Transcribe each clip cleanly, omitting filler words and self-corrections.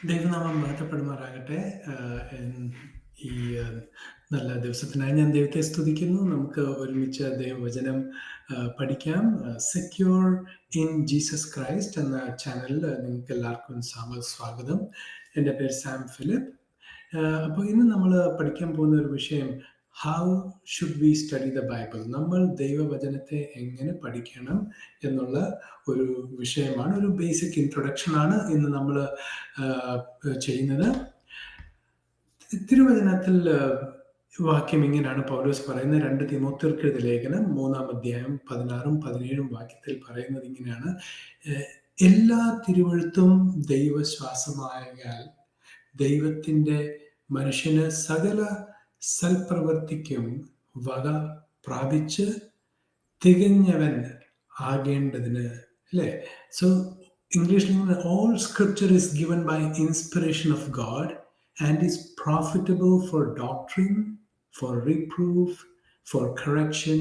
ദൈവനാമം മഹത്വപ്പെടുമാറാകട്ടെ. ഈ നല്ല ദിവസത്തിനായി ഞാൻ ദൈവത്തെ സ്തുതിക്കുന്നു. നമുക്ക് ഒരുമിച്ച് ദൈവവചനം പഠിക്കാം. സെക്യൂർ ഇൻ ജീസസ് ക്രൈസ്റ്റ് എന്ന ചാനലിൽ നിങ്ങൾക്ക് എല്ലാവർക്കും സ്വാഗതം. എൻ്റെ പേര് സാം ഫിലിപ്പ്. അപ്പോൾ ഇന്ന് നമ്മൾ പഠിക്കാൻ പോകുന്ന ഒരു വിഷയം, how should we study the Bible. നമ്മൾ ദൈവവചനത്തെ എങ്ങനെ പഠിക്കണം എന്നുള്ള ഒരു വിഷയമാണ്. ഒരു ബേസിക് ഇൻട്രൊഡക്ഷൻ ആണ് ഇന്ന് നമ്മൾ ചെയ്യുന്നത്. തിരുവചനത്തിൽ വാക്യം ഇങ്ങനെയാണ് പൗലോസ് പറയുന്നത്. 2 തിമോഥെർക്കെഴുതിയ ലേഖനം 3-ാം അധ്യായം 16-ഉം 17-ഉം വാക്യത്തിൽ പറയുന്നത് ഇങ്ങനെയാണ്: എല്ലാ തിരുവഴുത്തും ദൈവശ്വാസമായാൽ ദൈവത്തിൻ്റെ മനുഷ്യന് സകല സൽപ്രവൃത്തിക്കും വക പ്രാപിച്ച് തികഞ്ഞവൻ ആകേണ്ടതിന്. അല്ലേ? സോ ഇംഗ്ലീഷിൽ all scripture is given by inspiration of God and is profitable for doctrine, for reproof, for correction,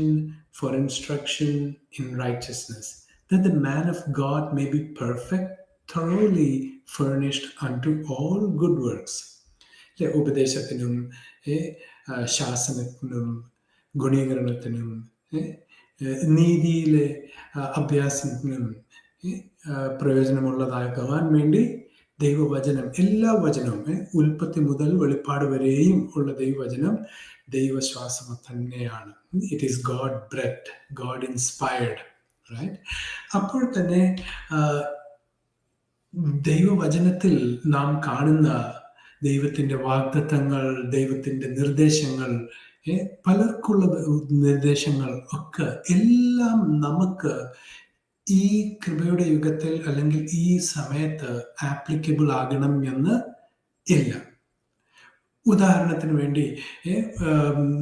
for instruction in righteousness, that the man of God may be perfect, thoroughly furnished unto all good works. ഉപദേശത്തിനും ശാസനത്തിനും ഗുണീകരണത്തിനും നീതിയിലെ അഭ്യാസത്തിനും പ്രയോജനമുള്ളതാകാൻ വേണ്ടി ദൈവവചനം, എല്ലാ വചനവും, ഉൽപ്പത്തി മുതൽ വെളിപ്പാട് വരെയും ഉള്ള ദൈവവചനം ദൈവശ്വാസം തന്നെയാണ്. It is God breath, God inspired, right? അപ്പോൾ തന്നെ ദൈവവചനത്തിൽ നാം കാണുന്ന ദൈവത്തിൻ്റെ വാഗ്ദത്തങ്ങൾ, ദൈവത്തിൻ്റെ നിർദ്ദേശങ്ങൾ, പലർക്കുള്ള നിർദ്ദേശങ്ങൾ ഒക്കെ എല്ലാം നമുക്ക് ഈ കൃപയുടെ യുഗത്തിൽ അല്ലെങ്കിൽ ഈ സമയത്ത് ആപ്ലിക്കബിൾ ആകണം എന്ന് ഇല്ല. ഉദാഹരണത്തിന് വേണ്ടി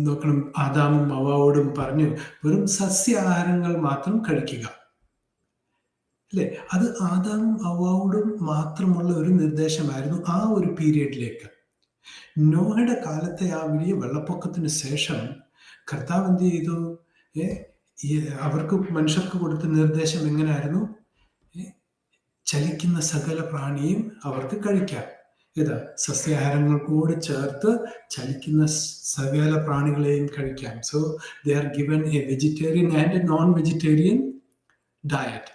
നോക്കണം, ആദാമും ഹവ്വായോടും പറഞ്ഞു വെറും സസ്യാഹാരങ്ങൾ മാത്രം കഴിക്കുക, അല്ലേ? അത് ആദാമും ഹവ്വായോടും മാത്രമുള്ള ഒരു നിർദ്ദേശമായിരുന്നു ആ ഒരു പീരിയഡിലേക്ക്. നോഹയുടെ കാലത്തെ ആ വലിയ വെള്ളപ്പൊക്കത്തിന് ശേഷം കർത്താവ് എന്ത് ചെയ്തു? അവർക്ക്, മനുഷ്യർക്ക് കൊടുത്ത നിർദ്ദേശം എങ്ങനെയായിരുന്നു? ചലിക്കുന്ന സകല പ്രാണിയും അവർക്ക് കഴിക്കാം. ഇത് സസ്യാഹാരങ്ങൾ കൂടി ചേർത്ത് ചലിക്കുന്ന സകല പ്രാണികളെയും കഴിക്കാം. So they are given A vegetarian and A non vegetarian diet.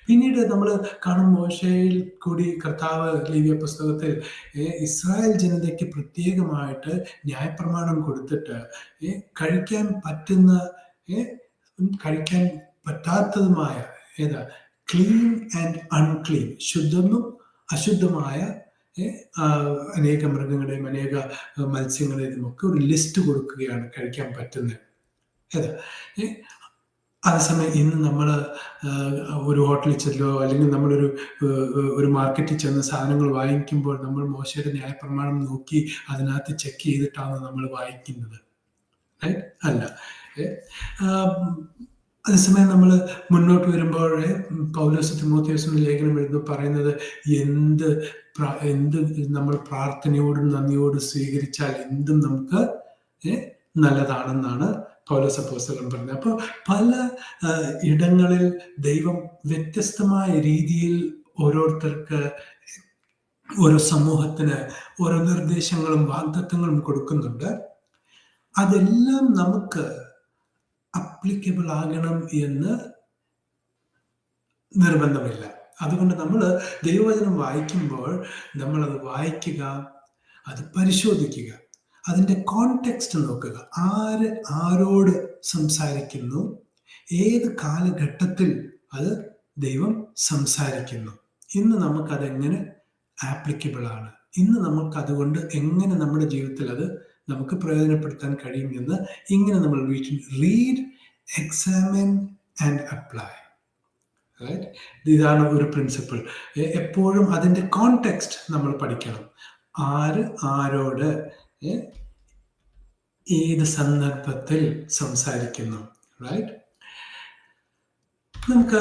പിന്നീട് നമ്മൾ കാണും, മോശയിൽ കൂടി കർത്താവ് ലേവ്യ പുസ്തകത്തിൽ ഇസ്രായേൽ ജനതയ്ക്ക് പ്രത്യേകമായിട്ട് ന്യായപ്രമാണം കൊടുത്തിട്ട് കഴിക്കാൻ പറ്റുന്ന, കഴിക്കാൻ പറ്റാത്തതുമായ, ക്ലീൻ ആൻഡ് അൺക്ലീൻ, ശുദ്ധവും അശുദ്ധമായ അനേക മൃഗങ്ങളെയും അനേക മത്സ്യങ്ങളെയും ഒക്കെ ഒരു ലിസ്റ്റ് കൊടുക്കുകയാണ് കഴിക്കാൻ പറ്റുന്നത്. അതേസമയം ഇന്ന് നമ്മൾ ഒരു ഹോട്ടലിൽ ചെല്ലോ അല്ലെങ്കിൽ നമ്മളൊരു മാർക്കറ്റിൽ ചെന്ന് സാധനങ്ങൾ വാങ്ങിക്കുമ്പോൾ നമ്മൾ മോശയുടെ ന്യായപ്രമാണം നോക്കി അതിനകത്ത് ചെക്ക് ചെയ്തിട്ടാണ് നമ്മൾ വാങ്ങിക്കുന്നത്, അല്ല. അതേസമയം നമ്മൾ മുന്നോട്ട് വരുമ്പോൾ പൗലോസ് തിമോഥെയോസിന്റെ ലേഖനം എഴുതുമ്പോൾ പറയുന്നത്, എന്ത് നമ്മൾ പ്രാർത്ഥനയോടും നന്ദിയോടും സ്വീകരിച്ചാൽ എന്തും നമുക്ക് നല്ലതാണെന്നാണ് പൗലോസ് അപ്പോസ്തലൻ പറഞ്ഞത്. അപ്പോൾ പല ഇടങ്ങളിൽ ദൈവം വ്യത്യസ്തമായ രീതിയിൽ ഓരോരുത്തർക്ക്, ഓരോ സമൂഹത്തിന് ഓരോ നിർദ്ദേശങ്ങളും വാഗ്ദത്തങ്ങളും കൊടുക്കുന്നുണ്ട്. അതെല്ലാം നമുക്ക് അപ്ലിക്കബിൾ ആകണം എന്ന് നിർബന്ധമില്ല. അതുകൊണ്ട് നമ്മൾ ദൈവവചനം വായിക്കുമ്പോൾ നമ്മളത് വായിക്കുക, അത് പരിശോധിക്കുക, അതിൻ്റെ കോണ്ടെക്സ്റ്റ് നോക്കുക. ആര് ആരോട് സംസാരിക്കുന്നു, ഏത് കാലഘട്ടത്തിൽ അത് ദൈവം സംസാരിക്കുന്നു, ഇന്ന് നമുക്കതെങ്ങനെ ആപ്ലിക്കബിൾ ആണ്, ഇന്ന് നമുക്കതുകൊണ്ട് എങ്ങനെ നമ്മുടെ ജീവിതത്തിൽ അത് നമുക്ക് പ്രയോജനപ്പെടുത്താൻ കഴിയും എന്ന് ഇങ്ങനെ നമ്മൾ read, examine and apply. Right? ഇതാണ് ഒരു പ്രിൻസിപ്പിൾ. എപ്പോഴും അതിൻ്റെ കോണ്ടെക്സ്റ്റ് നമ്മൾ പഠിക്കണം. ആര് ആരോട് ഏത് സന്ദർഭത്തിൽ സംസാരിക്കുന്നു, റൈറ്റ്? നമുക്ക്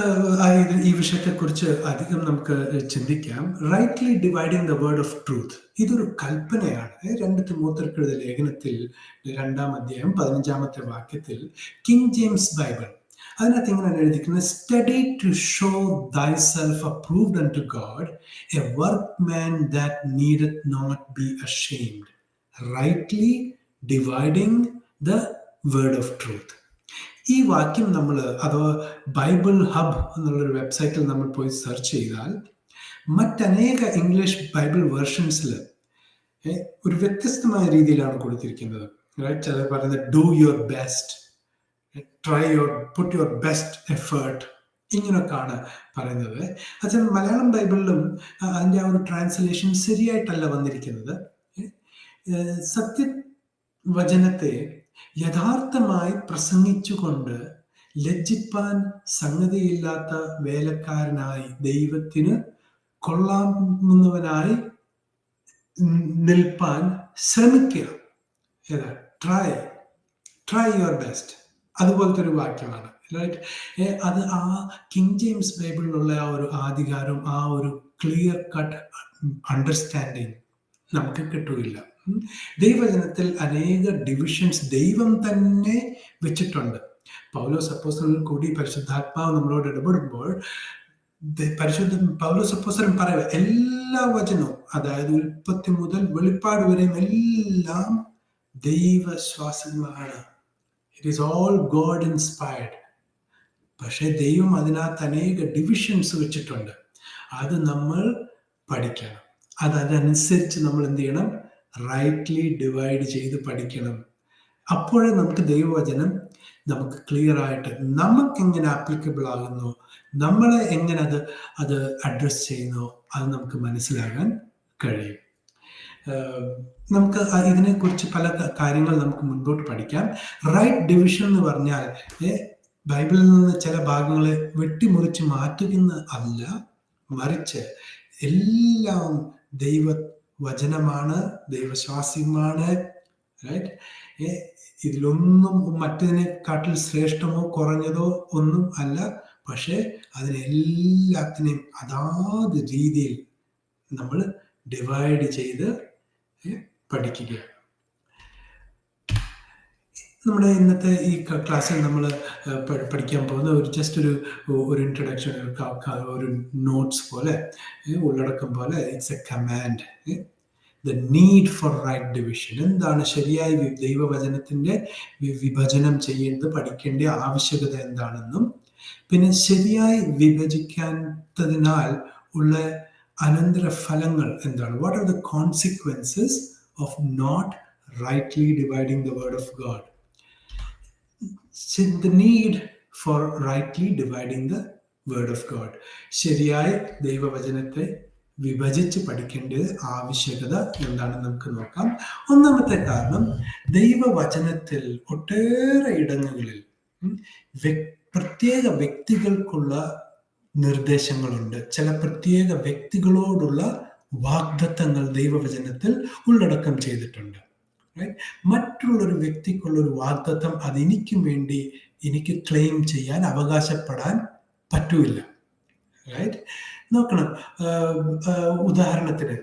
ഈ വിഷയത്തെക്കുറിച്ച് അധികം നമുക്ക് ചിന്തിക്കാം. Rightly dividing the word of truth, ഇതൊരു കൽപ്പനയാണ്. 2 തിമോഥെർക്കെഴുതിയ ലേഖനത്തിൽ 2-ാം അധ്യായം 15-ാമത്തെ വാക്യത്തിൽ കിങ് ജെയിംസ് ബൈബിൾ അതിനകത്ത് ഇങ്ങനെയാണ് എഴുതിക്കുന്നത്, study to show thyself approved unto God, a workman that needeth not be ashamed, rightly dividing the word of truth. ഈ വാക്യം നമ്മൾ അഥവാ ബൈബിൾ ഹബ് എന്നുള്ളൊരു വെബ്സൈറ്റിൽ നമ്മൾ പോയി സെർച്ച് ചെയ്താൽ മറ്റനേക ഇംഗ്ലീഷ് ബൈബിൾ വേർഷൻസിൽ ഒരു വ്യത്യസ്തമായ രീതിയിലാണ് കൊടുത്തിരിക്കുന്നത്. ചിലർ പറയുന്നത് do your best, try your, put your best effort, ഇങ്ങനെയൊക്കെയാണ് പറയുന്നത്. അത് മലയാളം ബൈബിളിലും അതിൻ്റെ ആ ഒരു ട്രാൻസ്ലേഷൻ ശരിയായിട്ടല്ല വന്നിരിക്കുന്നത്. സത്യവചനത്തെ യഥാർത്ഥമായി പ്രസംഗിച്ചുകൊണ്ട് ലജ്ജിപ്പാൻ സംഗതിയില്ലാത്ത വേലക്കാരനായി ദൈവത്തിന് കൊള്ളാവുന്നവനായി നിൽപ്പാൻ ശ്രമിക്കുക. ട്രൈ യുവർ ബെസ്റ്റ്, അതുപോലത്തെ ഒരു വാക്യമാണ്. അത് ആ കിങ് ജെയിംസ് ബൈബിളിലുള്ള ആ ഒരു ആധികാരവും ആ ഒരു ക്ലിയർ കട്ട് അണ്ടർസ്റ്റാൻഡിങ് നമുക്ക് കിട്ടുകയില്ല. ദൈവജനത്തിൽ അനേക ഡിവിഷൻസ് ദൈവം തന്നെ വെച്ചിട്ടുണ്ട്. പൗലോസ് അപ്പോസ്തലൻ കൂടി പരിശുദ്ധാത്മാവ് നമ്മളോട് ഇടപെടുമ്പോൾ പൗലോസ് അപ്പോസ്തലൻ പറയുക, എല്ലാ വചനവും, അതായത് ഉൽപ്പത്തി മുതൽ വെളിപ്പാട് വരെയും എല്ലാം ദൈവശ്വാസമാണ്. It is all God inspired. പക്ഷെ ദൈവം അതിനകത്ത് അനേക ഡിവിഷൻസ് വെച്ചിട്ടുണ്ട്. അത് നമ്മൾ പഠിക്കണം. അതനുസരിച്ച് നമ്മൾ എന്ത് ചെയ്യണം? റൈറ്റ്ലി ഡിവൈഡ് ചെയ്ത് പഠിക്കണം. അപ്പോഴേ നമുക്ക് ദൈവവചനം നമുക്ക് ക്ലിയർ ആയിട്ട് നമുക്കെങ്ങനെ ആപ്ലിക്കബിൾ ആകുന്നു, നമ്മളെ എങ്ങനെ അത് അഡ്രസ് ചെയ്യുന്നു, അത് നമുക്ക് മനസ്സിലാകാൻ കഴിയും. നമുക്ക് ഇതിനെക്കുറിച്ച് പല കാര്യങ്ങൾ നമുക്ക് മുൻപോട്ട് പഠിക്കാം. റൈറ്റ് ഡിവിഷൻ എന്ന് പറഞ്ഞാൽ ബൈബിളിൽ നിന്ന് ചില ഭാഗങ്ങളെ വെട്ടിമുറിച്ച് മാറ്റുന്ന അല്ല, മറിച്ച് എല്ലാം ദൈവവചനമാണ്, ദൈവശ്വാസ്യമാണ്. റൈറ്റ്? ഇതിലൊന്നും മറ്റതിനെക്കാട്ടിൽ ശ്രേഷ്ഠമോ കുറഞ്ഞതോ ഒന്നും അല്ല. പക്ഷെ അതിനെല്ലാത്തിനെയും അതാത് രീതിയിൽ നമ്മൾ ഡിവൈഡ് ചെയ്ത് പഠിക്കുകയാണ്. നമ്മുടെ ഇന്നത്തെ ഈ ക്ലാസ്സിൽ നമ്മൾ പഠിക്കാൻ പോകുന്ന ഒരു ഇൻട്രൊഡക്ഷൻ, ഒരു നോട്ട്സ് പോലെ, ഉള്ളടക്കം പോലെ, it's a command. The need for right division. എന്താണ് ശരിയായി ദൈവവചനത്തിൻ്റെ വിഭജനം ചെയ്യുന്നത്, പഠിക്കേണ്ട ആവശ്യകത എന്താണെന്നും, പിന്നെ ശരിയായി വിഭജിക്കാത്തതിനാൽ ഉള്ള അനന്തര ഫലങ്ങൾ എന്താണ്, what are the consequences of not rightly dividing the word of God. The need for rightly dividing the word of God. ശരിയായി ദൈവവചനത്തെ വിഭജിച്ച് പഠിക്കേണ്ടത് ആവശ്യകത എന്താണെന്ന് നമുക്ക് നോക്കാം. ഒന്നാമത്തെ കാരണം, ദൈവവചനത്തിൽ ഒട്ടേറെ ഇടങ്ങളിൽ പ്രത്യേക വ്യക്തികൾക്കുള്ള നിർദ്ദേശങ്ങളുണ്ട്. ചില പ്രത്യേക വ്യക്തികളോടുള്ള വാഗ്ദത്തങ്ങൾ ദൈവവചനത്തിൽ ഉള്ളടക്കം ചെയ്തിട്ടുണ്ട്. മറ്റുള്ളൊരു വ്യക്തിക്കുള്ളൊരു വാഗ്ദത്തം അതെനിക്കും വേണ്ടി എനിക്ക് ക്ലെയിം ചെയ്യാൻ, അവകാശപ്പെടാൻ പറ്റൂല. റൈറ്റ്? നോക്കണം, ഉദാഹരണത്തിന്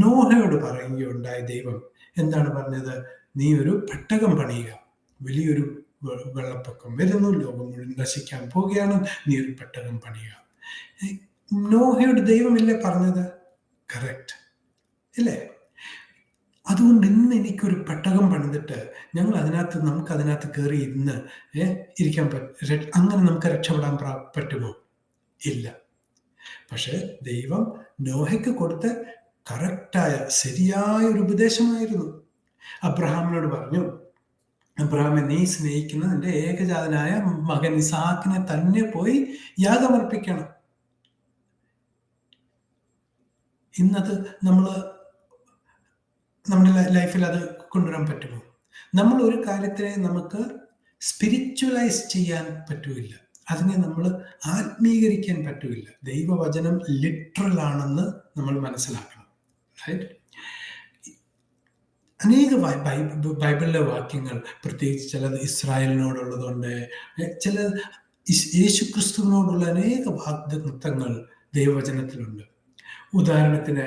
നോഹയോട് പറയുകയുണ്ടായ ദൈവം എന്താണ് പറഞ്ഞത്? നീ ഒരു പെട്ടകം പണിയുക, വലിയൊരു വെള്ളപ്പൊക്കം വരുന്നു, ലോകം മുഴുവൻ നശിക്കാൻ പോവുകയാണ്, നീ ഒരു പെട്ടകം പണിയുക. നോഹയോട് ദൈവമില്ലേ പറഞ്ഞത്? കറക്റ്റ് ഇല്ലേ? അതുകൊണ്ട് ഇന്ന് എനിക്കൊരു പെട്ടകം പണിതിട്ട് നമുക്ക് അതിനകത്ത് കയറി ഇരുന്ന് ഇരിക്കാൻ അങ്ങനെ നമുക്ക് രക്ഷപ്പെടാൻ പറ്റുമോ? ഇല്ല. പക്ഷെ ദൈവം നോഹയ്ക്ക് കൊടുത്ത കറക്റ്റായ ശരിയായ ഒരു ഉപദേശമായിരുന്നു. അബ്രഹാമിനോട് പറഞ്ഞു, അബ്രഹാമെ, നീ സ്നേഹിക്കുന്ന നിന്റെ ഏകജാതനായ മകൻ ഇസാക്കിനെ തന്നെ പോയി യാഗമർപ്പിക്കണം. ഇന്നത് നമ്മുടെ ലൈഫിൽ അത് കൊണ്ടുവരാൻ പറ്റുമോ? നമ്മൾ ഒരു കാര്യത്തിനെ നമുക്ക് സ്പിരിച്വലൈസ് ചെയ്യാൻ പറ്റുമില്ല, അതിനെ നമ്മൾ ആത്മീകരിക്കാൻ പറ്റുമില്ല. ദൈവവചനം ലിറ്ററൽ ആണെന്ന് നമ്മൾ മനസ്സിലാക്കണം. റൈറ്റ്? അനേക ബൈബിളിലെ വാക്യങ്ങൾ, പ്രത്യേകിച്ച് ചിലത് ഇസ്രായേലിനോടുള്ളതുണ്ട്, ചില യേശുക്രിസ്തുവിനോടുള്ള അനേക വാഗ്ദത്തങ്ങൾ ദൈവവചനത്തിലുണ്ട്. ഉദാഹരണത്തിന്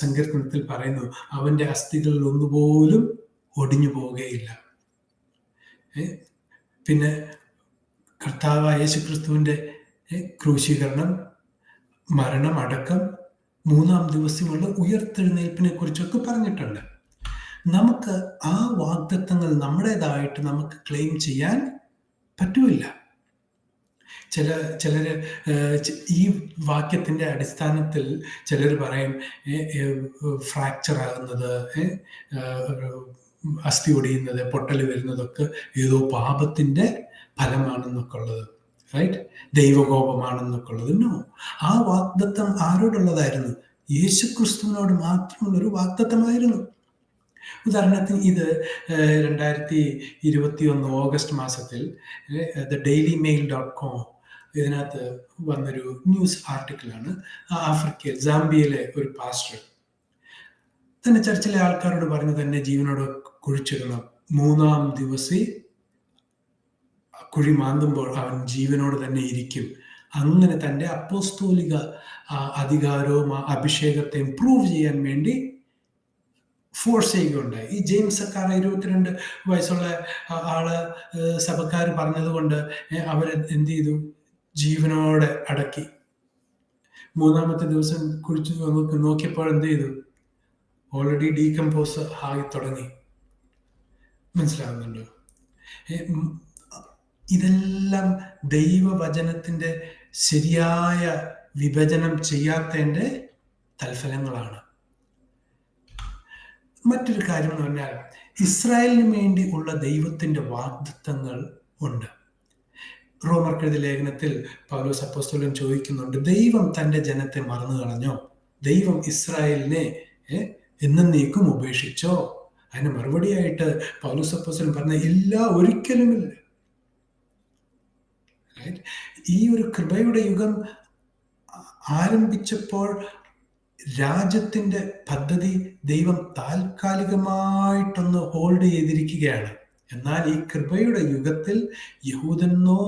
സങ്കീർത്തനത്തിൽ പറയുന്നു, അവൻ്റെ അസ്ഥികളിൽ ഒന്നുപോലും ഒടിഞ്ഞു പോവുകയില്ല. പിന്നെ കർത്താവായ യേശുക്രിസ്തുവിൻ്റെ ക്രൂശീകരണം, മരണം, അടക്കം, 3-ാം ദിവസമുള്ള ഉയർത്തെഴുന്നേൽപ്പിനെ കുറിച്ചൊക്കെ പറഞ്ഞിട്ടുണ്ട്. നമുക്ക് ആ വാഗ്ദത്തങ്ങൾ നമ്മുടേതായിട്ട് നമുക്ക് ക്ലെയിം ചെയ്യാൻ പറ്റുമില്ല. ചിലര് ഈ വാക്യത്തിന്റെ അടിസ്ഥാനത്തിൽ ചിലർ പറയും ഫ്രാക്ചർ ആകുന്നത്, അസ്ഥി ഒടിയുന്നത്, പൊട്ടൽ വരുന്നതൊക്കെ ഏതോ പാപത്തിന്റെ ഫലമാണെന്നൊക്കെ ഉള്ളത്, റൈറ്റ്, ദൈവകോപമാണെന്നൊക്കെ ഉള്ളത്. നോ, ആ വാഗ്ദത്തം ആരോടുള്ളതായിരുന്നു? യേശുക്രിസ്തുവിനോട് മാത്രമുള്ളൊരു വാഗ്ദത്തമായിരുന്നു. ഉദാഹരണത്തിന് ഇത് 2021 ഓഗസ്റ്റ് മാസത്തിൽ thedailymail.com ഇതിനകത്ത് വന്നൊരു ന്യൂസ് ആർട്ടിക്കിളാണ്. ആഫ്രിക്കയിൽ സാംബിയയിലെ ഒരു പാസ്റ്റർ തന്നെ ചർച്ചിലെ ആൾക്കാരോട് പറഞ്ഞു തന്നെ ജീവനോട് കുഴിച്ചിടണം, 3-ാം ദിവസം കുഴി മാന്തുമ്പോൾ അവൻ ജീവനോട് തന്നെ ഇരിക്കും. അങ്ങനെ തൻ്റെ അപ്പോസ്തോലിക അധികാരവും അഭിഷേകത്തെയും പ്രൂവ് ചെയ്യാൻ വേണ്ടി ഫോഴ്സ് ചെയ്യുകയുണ്ടായി. ഈ ജെയിംസ് സക്കാറ 22 വയസ്സുള്ള ആള് സഭക്കാർ പറഞ്ഞതുകൊണ്ട് അവർ എന്ത് ചെയ്തു? ജീവനോടെ അടക്കി. 3-ാമത്തെ ദിവസം കുഴിച്ചു നോക്കിയപ്പോൾ എന്ത് ചെയ്തു? ഓൾറെഡി ഡീകമ്പോസ് ആയി തുടങ്ങി. മനസ്സിലാവുന്നുണ്ടോ? ഇതെല്ലാം ദൈവവചനത്തിന്റെ ശരിയായ വിഭജനം ചെയ്യാത്തതിൻ്റെ തൽഫലങ്ങളാണ്. മറ്റൊരു കാര്യം എന്ന് പറഞ്ഞാൽ, ഇസ്രായേലിന് വേണ്ടി ഉള്ള ദൈവത്തിന്റെ വാഗ്ദത്തങ്ങൾ ഉണ്ട്. റോമർക്കെഴുതിയ ലേഖനത്തിൽ പൗലോസ് അപ്പോസ്തലൻ ചോദിക്കുന്നുണ്ട്, ദൈവം തൻ്റെ ജനത്തെ മറന്നു കളഞ്ഞോ? ദൈവം ഇസ്രായേലിനെ എന്നേക്കും ഉപേക്ഷിച്ചോ? അതിന് മറുപടിയായിട്ട് പൗലോസ് അപ്പോസ്തലൻ പറഞ്ഞ ഇല്ല, ഒരിക്കലുമില്ല. ഈ ഒരു കൃപയുടെ യുഗം ആരംഭിച്ചപ്പോൾ രാജ്യത്തിന്റെ പദ്ധതി ദൈവം താൽക്കാലികമായിട്ടൊന്ന് ഹോൾഡ് ചെയ്തിരിക്കുകയാണ്. എന്നാൽ ഈ കൃപയുടെ യുഗത്തിൽ യഹൂദനെന്നോ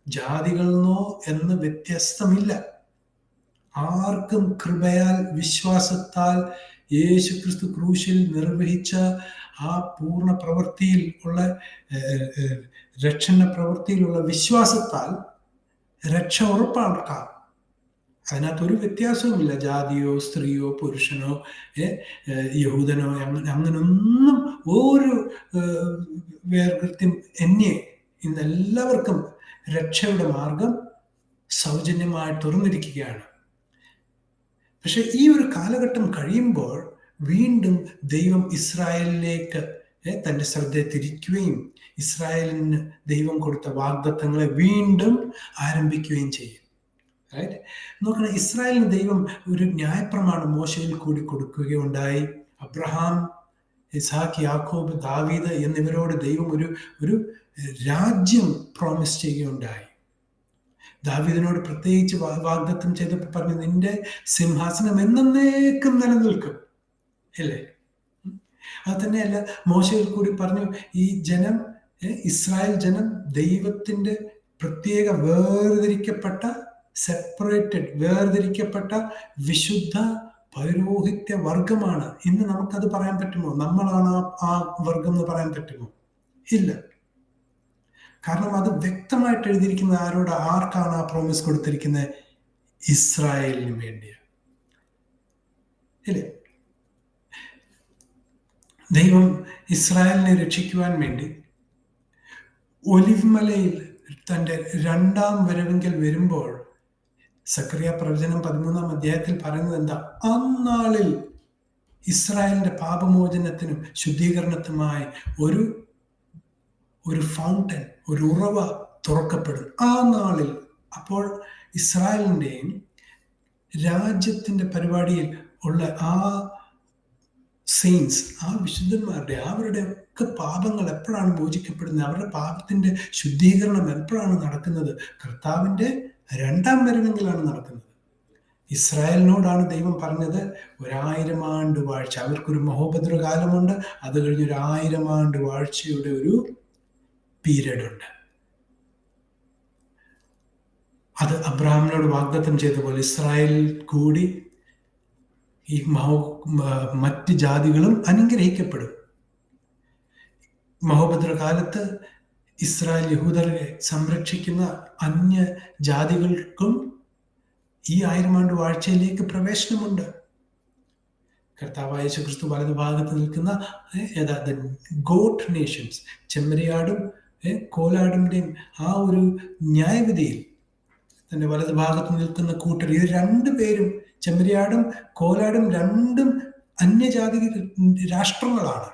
ജാതികളെന്നോ എന്ന് വ്യത്യസ്തമില്ല. ആർക്കും കൃപയാൽ വിശ്വാസത്താൽ യേശുക്രിസ്തു ക്രൂശിൽ നിർവഹിച്ച ആ പൂർണ്ണ പ്രവൃത്തിയിൽ ഉള്ള രക്ഷണ പ്രവൃത്തിയിലുള്ള വിശ്വാസത്താൽ രക്ഷ ഉറപ്പാക്കാം. അതിനകത്തൊരു വ്യത്യാസവുമില്ല. ജാതിയോ സ്ത്രീയോ പുരുഷനോ യഹൂദനോ അങ്ങനൊന്നും ഒരു വേർകൃത്യം ഇന്നെല്ലാവർക്കും രക്ഷയുടെ മാർഗം സൗജന്യമായി തുറന്നിരിക്കുകയാണ്. പക്ഷെ ഈ ഒരു കാലഘട്ടം കഴിയുമ്പോൾ വീണ്ടും ദൈവം ഇസ്രായേലിലേക്ക് തൻ്റെ ശ്രദ്ധ തിരിക്കുകയും ഇസ്രായേലിന് ദൈവം കൊടുത്ത വാഗ്ദത്തങ്ങളെ വീണ്ടും ആരംഭിക്കുകയും ചെയ്യും. നോക്കണം, ഇസ്രായേലിന് ദൈവം ഒരു ന്യായപ്രമാണം മോശയിൽ കൂടി കൊടുക്കുകയുണ്ടായി. അബ്രഹാം, ഇസ്ഹാക്ക്, യാക്കോബ്, ദാവീദ് എന്നിവരോട് ദൈവം ഒരു രാജ്യം പ്രോമിസ് ചെയ്യുകയുണ്ടായി. ദാവീദിനോട് പ്രത്യേകിച്ച് വാഗ്ദത്തം ചെയ്തപ്പോൾ പറഞ്ഞു, നിന്റെ സിംഹാസനം എന്നേക്കും നിലനിൽക്കും, അല്ലേ? അത് തന്നെയല്ല, മോശയിൽ കൂടി പറഞ്ഞു, ഈ ജനം, ഇസ്രായേൽ ജനം ദൈവത്തിന്റെ പ്രത്യേക വേർതിരിക്കപ്പെട്ട വിശുദ്ധ പൗരോഹിത്യ വർഗമാണ്. ഇന്ന് നമുക്കത് പറയാൻ പറ്റുമോ? നമ്മളാണ് ആ വർഗം എന്ന് പറയാൻ പറ്റുമോ? ഇല്ല. കാരണം അത് വ്യക്തമായിട്ട് എഴുതിയിരിക്കുന്നത് ആർക്കാണ് ആ പ്രോമിസ് കൊടുത്തിരിക്കുന്നത്? ഇസ്രായേലിന് വേണ്ടിയാണ്, ഇല്ലേ? ദൈവം ഇസ്രായേലിനെ രക്ഷിക്കുവാൻ വേണ്ടി ഒലിവ് മലയിൽ തൻ്റെ 2-ാം വരവെങ്കിൽ വരുമ്പോൾ സക്കറിയ പ്രവചനം 13-ാം അധ്യായത്തിൽ പറയുന്നത് എന്താ? അന്നാളിൽ ഇസ്രായേലിന്റെ പാപമോചനത്തിനും ശുദ്ധീകരണത്തിനുമായി ഒരു ഫൗണ്ടൻ, ഒരു ഉറവ തുറക്കപ്പെടും ആ നാളിൽ. അപ്പോൾ ഇസ്രായേലിൻ്റെയും രാജ്യത്തിന്റെ പരിപാടിയിൽ ഉള്ള ആ സെയിൻസ്, ആ വിശുദ്ധന്മാരുടെ, അവരുടെ ഒക്കെ പാപങ്ങൾ എപ്പോഴാണ് മോചിക്കപ്പെടുന്നത്? അവരുടെ പാപത്തിന്റെ ശുദ്ധീകരണം എപ്പോഴാണ് നടക്കുന്നത്? കർത്താവിന്റെ 2-ാം വരവെങ്കിലാണ് നടക്കുന്നത്. ഇസ്രായേലിനോടാണ് ദൈവം പറഞ്ഞത് 1000 ആണ്ട് വാഴ്ച. അവർക്കൊരു മഹോപദ്ര കാലമുണ്ട്, അത് കഴിഞ്ഞ് 1000 ആണ്ട് വാഴ്ചയുടെ ഒരു പീരീഡ് ഉണ്ട്. അത് അബ്രഹാമിനോട് വാഗ്ദത്തം ചെയ്ത പോലെ ഇസ്രായേൽ കൂടി ഈ മറ്റ് ജാതികളും അനുഗ്രഹിക്കപ്പെടും. മഹോപദ്ര കാലത്ത് ഇസ്രായേൽ യഹൂദരെ സംരക്ഷിക്കുന്ന അന്യ ജാതികൾക്കും ഈ 1000 ആണ്ട് വാഴ്ചയിലേക്ക് പ്രവേശനമുണ്ട്. കർത്താവായ യേശു ക്രിസ്തു വലതു ഭാഗത്ത് നിൽക്കുന്ന ഗോട്ട് നേഷൻസ്, ചെമ്മരിയാടും കോലാടിൻ്റെയും ആ ഒരു ന്യായവിധിയിൽ തന്റെ വലതു ഭാഗത്ത് നിൽക്കുന്ന കൂട്ടർ, ഇത് രണ്ടുപേരും, ചെമ്മരിയാടും കോലാടും രണ്ടും അന്യജാതി രാഷ്ട്രങ്ങളാണ്.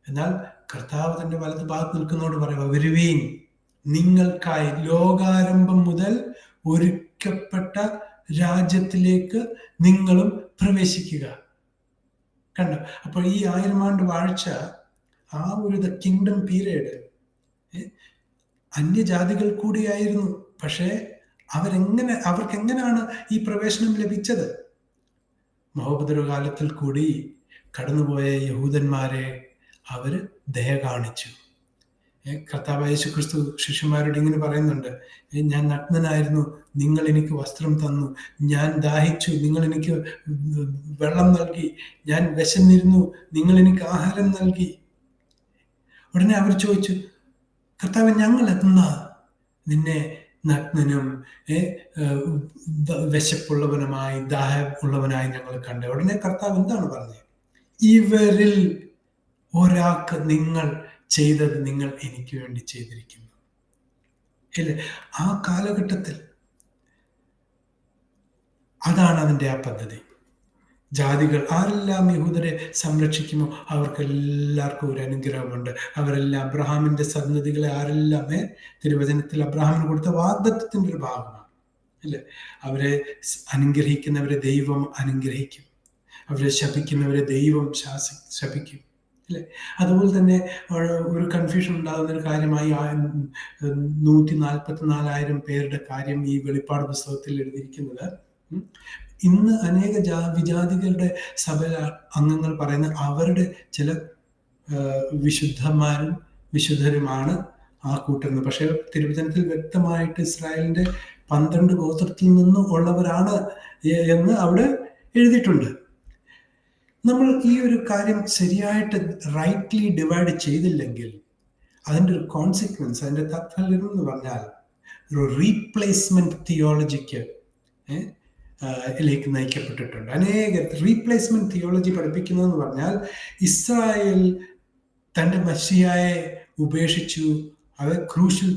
എന്നാൽ കർത്താവ് തന്റെ വലതു ഭാഗത്ത് നിൽക്കുന്നതോട് പറയുക, വരുവീൻ, നിങ്ങൾക്കായി ലോകാരംഭം മുതൽ ഒരുക്കപ്പെട്ട രാജ്യത്തിലേക്ക് നിങ്ങളും പ്രവേശിക്കുക. കണ്ടോ? അപ്പോൾ ഈ 1000 ആണ്ട് വാഴ്ച, ആ ഒരു കിങ്ഡം പീരീഡ് അന്യജാതികൾ കൂടിയായിരുന്നു. പക്ഷേ അവർക്ക് എങ്ങനെയാണ് ഈ പ്രവേശനം ലഭിച്ചത്? മഹോപദ്രവകാലത്തിൽ കൂടി കടന്നുപോയ യഹൂദന്മാരെ അവർ ദയ കാണിച്ചു. കർത്താവായ യേശു ക്രിസ്തു ശിഷ്യന്മാരോട് ഇങ്ങനെ പറയുന്നുണ്ട്, ഞാൻ നഗ്നനായിരുന്നു, നിങ്ങൾ എനിക്ക് വസ്ത്രം തന്നു, ഞാൻ ദാഹിച്ചു, നിങ്ങൾ എനിക്ക് വെള്ളം നൽകി, ഞാൻ വിശന്നിരുന്നു, നിങ്ങൾ എനിക്ക് ആഹാരം നൽകി. ഉടനെ അവർ ചോദിച്ചു, കർത്താവ്, ഞങ്ങൾ എന്നാ നിന്നെ നഗ്നനും വിശപ്പുള്ളവനുമായി ദാഹമുള്ളവനായി ഞങ്ങൾ കണ്ടേ? ഉടനെ കർത്താവ് എന്താണ് പറഞ്ഞത്? ഇവരിൽ ഒരാൾക്ക് നിങ്ങൾ ചെയ്തത് നിങ്ങൾ എനിക്ക് വേണ്ടി ചെയ്തിരിക്കുന്നു. ഇല്ലേ? ആ കാലഘട്ടത്തിൽ അതാണ് അതിൻ്റെ ആ പദ്ധതി. ജാതികൾ ആരെല്ലാം യഹൂദരെ സംരക്ഷിക്കുമോ അവർക്കെല്ലാവർക്കും ഒരു അനുഗ്രഹമുണ്ട്. അവരെല്ലാം അബ്രഹാമിന്റെ സന്തതികളെ ആരെല്ലാം തിരുവചനത്തിൽ അബ്രഹാമിന് കൊടുത്ത വാഗ്ദത്തത്തിന്റെ ഒരു ഭാഗമാണ്. അല്ലേ? അവരെ അനുഗ്രഹിക്കുന്നവരെ ദൈവം അനുഗ്രഹിക്കും, അവരെ ശപിക്കുന്നവരെ ദൈവം ശപിക്കും. അല്ലേ? അതുപോലെ തന്നെ ഒരു കൺഫ്യൂഷൻ ഉണ്ടാകുന്ന ഒരു കാര്യമായി 144,000 പേരുടെ കാര്യം ഈ വെളിപ്പാട് പുസ്തകത്തിൽ എഴുതിയിരിക്കുന്നത്. ഇന്ന് അനേക വിജാതികളുടെ സഭ അംഗങ്ങൾ പറയുന്ന അവരുടെ ചില വിശുദ്ധന്മാരും വിശുദ്ധരുമാണ് ആ കൂട്ടുന്നത്. പക്ഷെ തിരുവചനത്തിൽ വ്യക്തമായിട്ട് ഇസ്രായേലിന്റെ 12 ഗോത്രത്തിൽ നിന്നും ഉള്ളവരാണ് എന്ന് അവിടെ എഴുതിയിട്ടുണ്ട്. നമ്മൾ ഈ ഒരു കാര്യം ശരിയായിട്ട് റൈറ്റ്ലി ഡിവൈഡ് ചെയ്തില്ലെങ്കിൽ അതിൻ്റെ ഒരു കോൺസിക്വൻസ്, അതിൻ്റെ താത്പര്യം എന്ന് പറഞ്ഞാൽ ഒരു റീപ്ലേസ്മെന്റ് തിയോളജിക്ക് ിലേക്ക് നയിക്കപ്പെട്ടിട്ടുണ്ട്. അനേക റീപ്ലേസ്മെന്റ് തിയോളജി പഠിപ്പിക്കുന്നതെന്ന് പറഞ്ഞാൽ ഇസ്രായേൽ തൻ്റെ മശിഹായെ ഉപേക്ഷിച്ചു, അവരെ ക്രൂശിൽ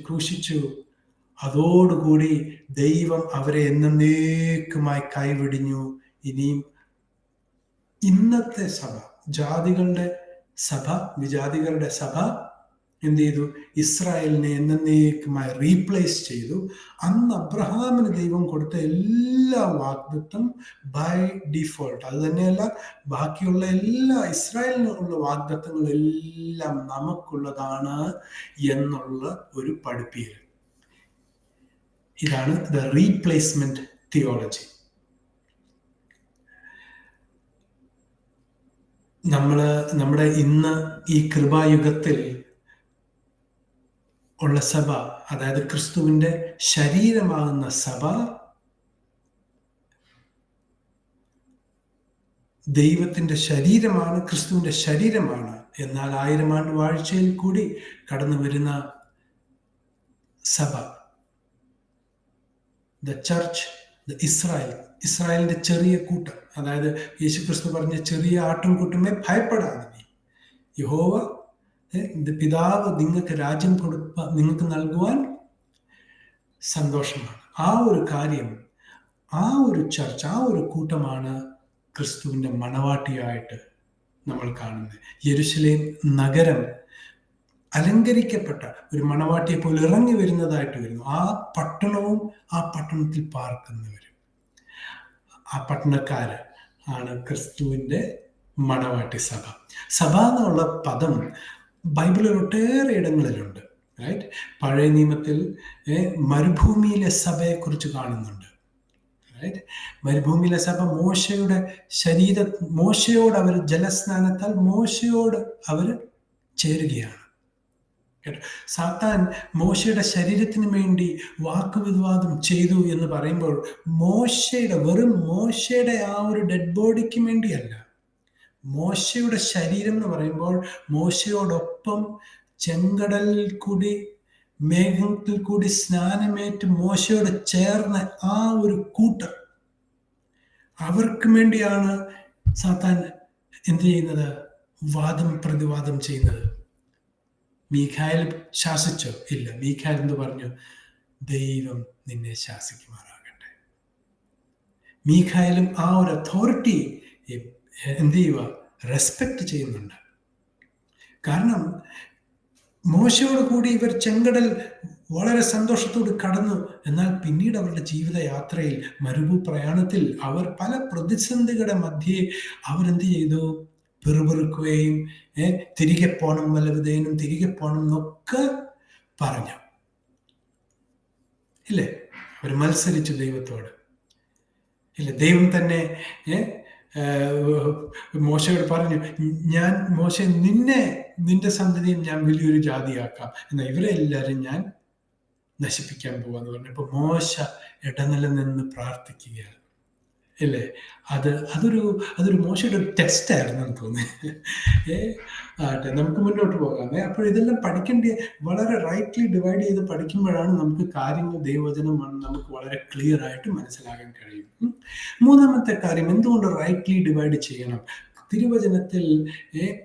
ക്രൂശിച്ചു, അതോടുകൂടി ദൈവം അവരെ എന്നേക്കുമായി കൈവിടിഞ്ഞു. ഇനിയും ഇന്നത്തെ സഭ, ജാതികളുടെ സഭ, വിജാതികളുടെ സഭ എന്ത് ചെയ്തു? ഇസ്രായേലിനെ എന്നേക്കുമായി റീപ്ലേസ് ചെയ്തു. അന്ന് അബ്രഹാമിന് ദൈവം കൊടുത്ത എല്ലാ വാഗ്ദത്തം ബൈ ഡിഫോൾട്ട്, അത് തന്നെയല്ല ബാക്കിയുള്ള എല്ലാ ഇസ്രായേലിനുള്ള വാഗ്ദത്തങ്ങളെല്ലാം നമുക്കുള്ളതാണ് എന്നുള്ള ഒരു പഠിപ്പീര്. ഇതാണ് ദ റീപ്ലേസ്മെന്റ് തിയോളജി. നമ്മുടെ ഇന്ന് ഈ കൃപായുഗത്തിൽ ഉള്ള സഭ, അതായത് ക്രിസ്തുവിന്റെ ശരീരമാകുന്ന സഭ, ദൈവത്തിന്റെ ശരീരമാണ്, ക്രിസ്തുവിന്റെ ശരീരമാണ്. എന്നാൽ 1000 ആണ്ട് വാഴ്ചയിൽ കൂടി കടന്നു വരുന്ന സഭ, ദ ചർച്ച്, ദ ഇസ്രായേലിന്റെ ചെറിയ കൂട്ടം, അതായത് യേശു ക്രിസ്തു പറഞ്ഞ ചെറിയ ആട്ടിൻകൂട്ടമേ ഭയപ്പെടാതെ നീ, യഹോവ പിതാവ് നിങ്ങൾക്ക് രാജ്യം നിങ്ങൾക്ക് നൽകുവാൻ സന്തോഷമാണ്. ആ ഒരു കാര്യം, ആ ഒരു ചർച്ച, ആ ഒരു കൂട്ടമാണ് ക്രിസ്തുവിന്റെ മണവാട്ടിയായിട്ട് നമ്മൾ കാണുന്നത്. യെരുശലേം നഗരം അലങ്കരിക്കപ്പെട്ട ഒരു മണവാട്ടിയെ പോലെ ഇറങ്ങി വരുന്നതായിട്ട് വരുന്നു. ആ പട്ടണവും ആ പട്ടണത്തിൽ പാർക്കുന്നവരും, ആ പട്ടണക്കാര് ആണ് ക്രിസ്തുവിന്റെ മണവാട്ടി സഭ. സഭ എന്നുള്ള പദം ബൈബിളിൽ ഒട്ടേറെ ഇടങ്ങളിലുണ്ട്. റൈറ്റ്? പഴയ നിയമത്തിൽ മരുഭൂമിയിലെ സഭയെക്കുറിച്ച് കാണുന്നുണ്ട്. റൈറ്റ്? മരുഭൂമിയിലെ സഭ മോശയോട് അവർ ജലസ്നാനത്താൽ മോശയോട് അവർ ചേരുകയാണ്. സാത്താൻ മോശയുടെ ശരീരത്തിന് വേണ്ടി വാക്കുവിവാദം ചെയ്തു എന്ന് പറയുമ്പോൾ വെറും മോശയുടെ ആ ഒരു ഡെഡ് ബോഡിക്ക് വേണ്ടിയല്ല. മോശയുടെ ശരീരം എന്ന് പറയുമ്പോൾ മോശയോടൊപ്പം ചെങ്കടലിൽ കൂടി മേഘത്തിൽ കൂടി സ്നാനമേറ്റ് മോശയോട് ചേർന്ന ആ ഒരു കൂട്ടം, അവർക്ക് വേണ്ടിയാണ് സാത്താൻ എന്ത് ചെയ്യുന്നത്? വാദം പ്രതിവാദം ചെയ്യുന്നത്. മീഖായേൽ ശാസിച്ചോ? ഇല്ല. മീഖായേൽ എന്ത് പറഞ്ഞു? ദൈവം നിന്നെ ശാസിക്കുമാറാകട്ടെ. മീഖായേലും ആ ഒരു അതോറിറ്റി എന്ത് ചെയ്യുക? റെസ്പെക്ട് ചെയ്യുന്നുണ്ട്. കാരണം മോശയോട് കൂടി ഇവർ ചെങ്കടൽ വളരെ സന്തോഷത്തോട് കടന്നു. എന്നാൽ പിന്നീട് അവരുടെ ജീവിതയാത്രയിൽ, മരുഭൂ പ്രയാണത്തിൽ അവർ പല പ്രതിസന്ധികളുടെ മധ്യേ അവരെന്ത് ചെയ്തു? പിറുപിറുക്കുകയും തിരികെ പോണം, വല്ലവിധേനും തിരികെ പോണം എന്നൊക്കെ പറഞ്ഞു. ഇല്ലേ? അവർ മത്സരിച്ചു ദൈവത്തോട്. ഇല്ല, ദൈവം തന്നെ മോശയോട് പറഞ്ഞു, മോശ നിന്റെ സന്തതിയും ഞാൻ വലിയൊരു ജാതിയാക്കാം, എന്നാൽ ഇവരെ എല്ലാവരും ഞാൻ നശിപ്പിക്കാൻ പോവാന്ന് പറഞ്ഞു. അപ്പൊ മോശ ഇടനില നിന്ന് പ്രാർത്ഥിക്കുകയാണ്. ഇല്ലേ? അതൊരു മോശയുടെ ഒരു ടെസ്റ്റ് ആയിരുന്നെന്ന് തോന്നി. ആട്ടെ, നമുക്ക് മുന്നോട്ട് പോകാമേ. അപ്പോൾ ഇതെല്ലാം പഠിക്കേണ്ട, വളരെ റൈറ്റ്ലി ഡിവൈഡ് ചെയ്ത് പഠിക്കുമ്പോഴാണ് നമുക്ക് കാര്യങ്ങൾ, ദൈവവചനം നമുക്ക് വളരെ ക്ലിയർ ആയിട്ട് മനസ്സിലാക്കാൻ കഴിയും. മൂന്നാമത്തെ കാര്യം, എന്തുകൊണ്ട് റൈറ്റ്ലി ഡിവൈഡ് ചെയ്യണം? തിരുവചനത്തിൽ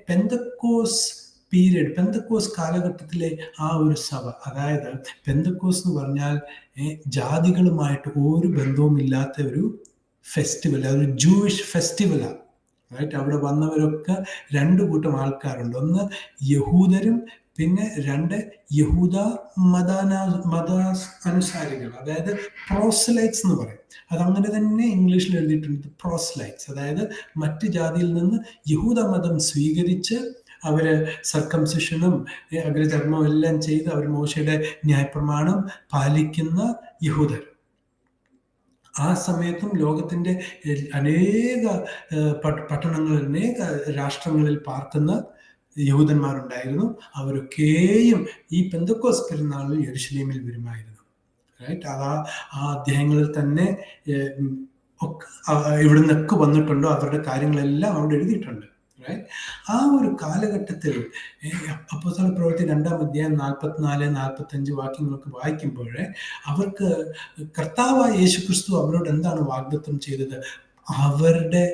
പെന്തക്കോസ് പീരീഡ്, പെന്തക്കോസ് കാലഘട്ടത്തിലെ ആ ഒരു സഭ, അതായത് പെന്തക്കോസ് എന്ന് പറഞ്ഞാൽ ജാതികളുമായിട്ട് ഒരു ബന്ധവുമില്ലാത്ത ഒരു ഫെസ്റ്റിവൽ, അതൊരു ജൂയിഷ് ഫെസ്റ്റിവലാണ്. റൈറ്റ്? അവിടെ വന്നവരൊക്കെ രണ്ട് കൂട്ടം ആൾക്കാരുണ്ട്. ഒന്ന് യഹൂദരും, പിന്നെ രണ്ട് യഹൂദ മത അനുസാരികൾ, അതായത് പ്രോസലൈറ്റ്സ് എന്ന് പറയും. അതങ്ങനെ തന്നെ ഇംഗ്ലീഷിൽ എഴുതിയിട്ടുണ്ട്, പ്രോസലൈറ്റ്സ്. അതായത് മറ്റ് ജാതിയിൽ നിന്ന് യഹൂദ മതം സ്വീകരിച്ച് അവര് സർക്കംസിഷനും അഗ്രചർമ്മവും എല്ലാം ചെയ്ത് അവർ മോശയുടെ ന്യായപ്രമാണം പാലിക്കുന്ന യഹൂദർ. ആ സമയത്തും ലോകത്തിൻ്റെ അനേക പട്ടണങ്ങളിൽ, അനേക രാഷ്ട്രങ്ങളിൽ പാർക്കുന്ന യഹൂദന്മാരുണ്ടായിരുന്നു. അവരൊക്കെയും ഈ പെന്തക്കോസ് പെരുന്നാളിൽ യെരുശലേമിൽ വരുമായിരുന്നു. റൈറ്റ്? ആ അധ്യായങ്ങളിൽ തന്നെ ഇവിടെ നിന്നൊക്കെ വന്നിട്ടുണ്ടോ അവരുടെ കാര്യങ്ങളെല്ലാം അവിടെ എഴുതിയിട്ടുണ്ട്. ആ ഒരു കാലഘട്ടത്തിൽ അപ്പോസ്തല പ്രവൃത്തി 2-ാം അധ്യായം 44-45 വാക്യങ്ങളൊക്കെ വായിക്കുമ്പോൾ അവർക്ക് കർത്താവായ യേശുക്രിസ്തു അവരോട് എന്താണ് വാഗ്ദത്തം ചെയ്തത്? അവരുടെ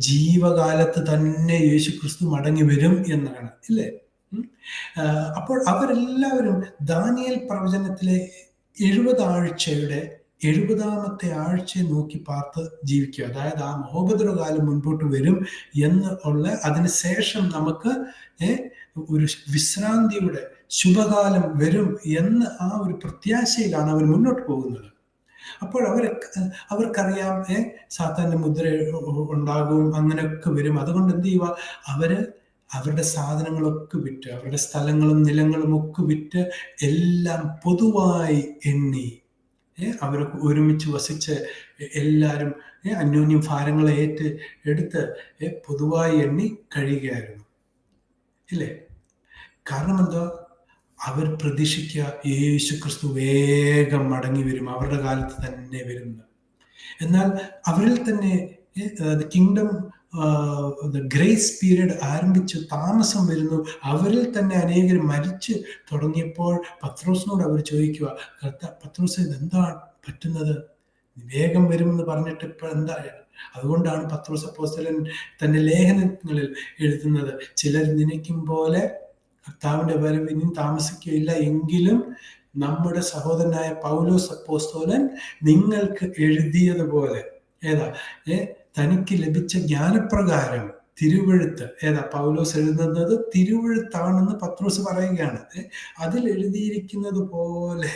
ജീവകാലത്ത് തന്നെ യേശുക്രിസ്തു മടങ്ങി വരും എന്നാണ്, ഇല്ലേ? അപ്പോൾ അവരെല്ലാവരും ദാനിയേൽ പ്രവചനത്തിലെ 70 ആഴ്ചയുടെ 70-ാമത്തെ ആഴ്ചയെ നോക്കി പാർത്ത് ജീവിക്കുക. അതായത് ആ മഹോപദ്രവകാലം മുൻപോട്ട് വരും എന്ന് ഉള്ള, അതിനുശേഷം നമുക്ക് ഒരു വിശ്രാന്തിയുടെ ശുഭകാലം വരും എന്ന് ആ ഒരു പ്രത്യാശയിലാണ് അവർ മുന്നോട്ട് പോകുന്നത്. അപ്പോൾ അവർക്കറിയാം സാത്താന്റെ മുദ്ര ഉണ്ടാകും, അങ്ങനെയൊക്കെ വരും. അതുകൊണ്ട് എന്ത് ചെയ്യുക? അവരുടെ സാധനങ്ങളൊക്കെ വിറ്റ്, അവരുടെ സ്ഥലങ്ങളും നിലങ്ങളും ഒക്കെ വിറ്റ് എല്ലാം പൊതുവായി എണ്ണി അവരൊക്കെ ഒരുമിച്ച് വസിച്ച് എല്ലാവരും അന്യോന്യം ഭാരങ്ങളെ എടുത്ത് പൊതുവായി എണ്ണി കഴിയുകയായിരുന്നു, ഇല്ലേ? കാരണം എന്തോ? അവർ പ്രതീക്ഷിക്കുക യേശുക്രിസ്തു വേഗം മടങ്ങി വരും, അവരുടെ കാലത്ത് തന്നെ വരുന്നു. എന്നാൽ അവരിൽ തന്നെ കിങ്ഡം ഗ്രേസ് പീരീഡ് ആരംഭിച്ചു, താമസം വരുന്നു. അവരിൽ തന്നെ അനേകർ മരിച്ച് തുടങ്ങിയപ്പോൾ പത്രോസിനോട് അവർ ചോദിക്കുക, പത്രോസ് ഇതെന്താണ് പറ്റുന്നത്? വേഗം വരുമെന്ന് പറഞ്ഞിട്ട് ഇപ്പൊ എന്താ? അതുകൊണ്ടാണ് പത്രോസ് അപ്പോസ്തലൻ തന്റെ ലേഖനങ്ങളിൽ എഴുതുന്നത്, ചിലർ നനയ്ക്കും പോലെ കർത്താവിന്റെ വരവ് ഇനിയും താമസിക്കുകയില്ല, എങ്കിലും നമ്മുടെ സഹോദരനായ പൗലോസ് അപ്പോസ്തലൻ നിങ്ങൾക്ക് എഴുതിയതുപോലെ, തനിക്ക് ലഭിച്ച ജ്ഞാനപ്രകാരം തിരുവെഴുത്ത്, പൗലോസ് എഴുതുന്നത് തിരുവെഴുത്താണെന്ന് പത്രോസ് പറയുകയാണ്. അതിൽ എഴുതിയിരിക്കുന്നത് പോലെ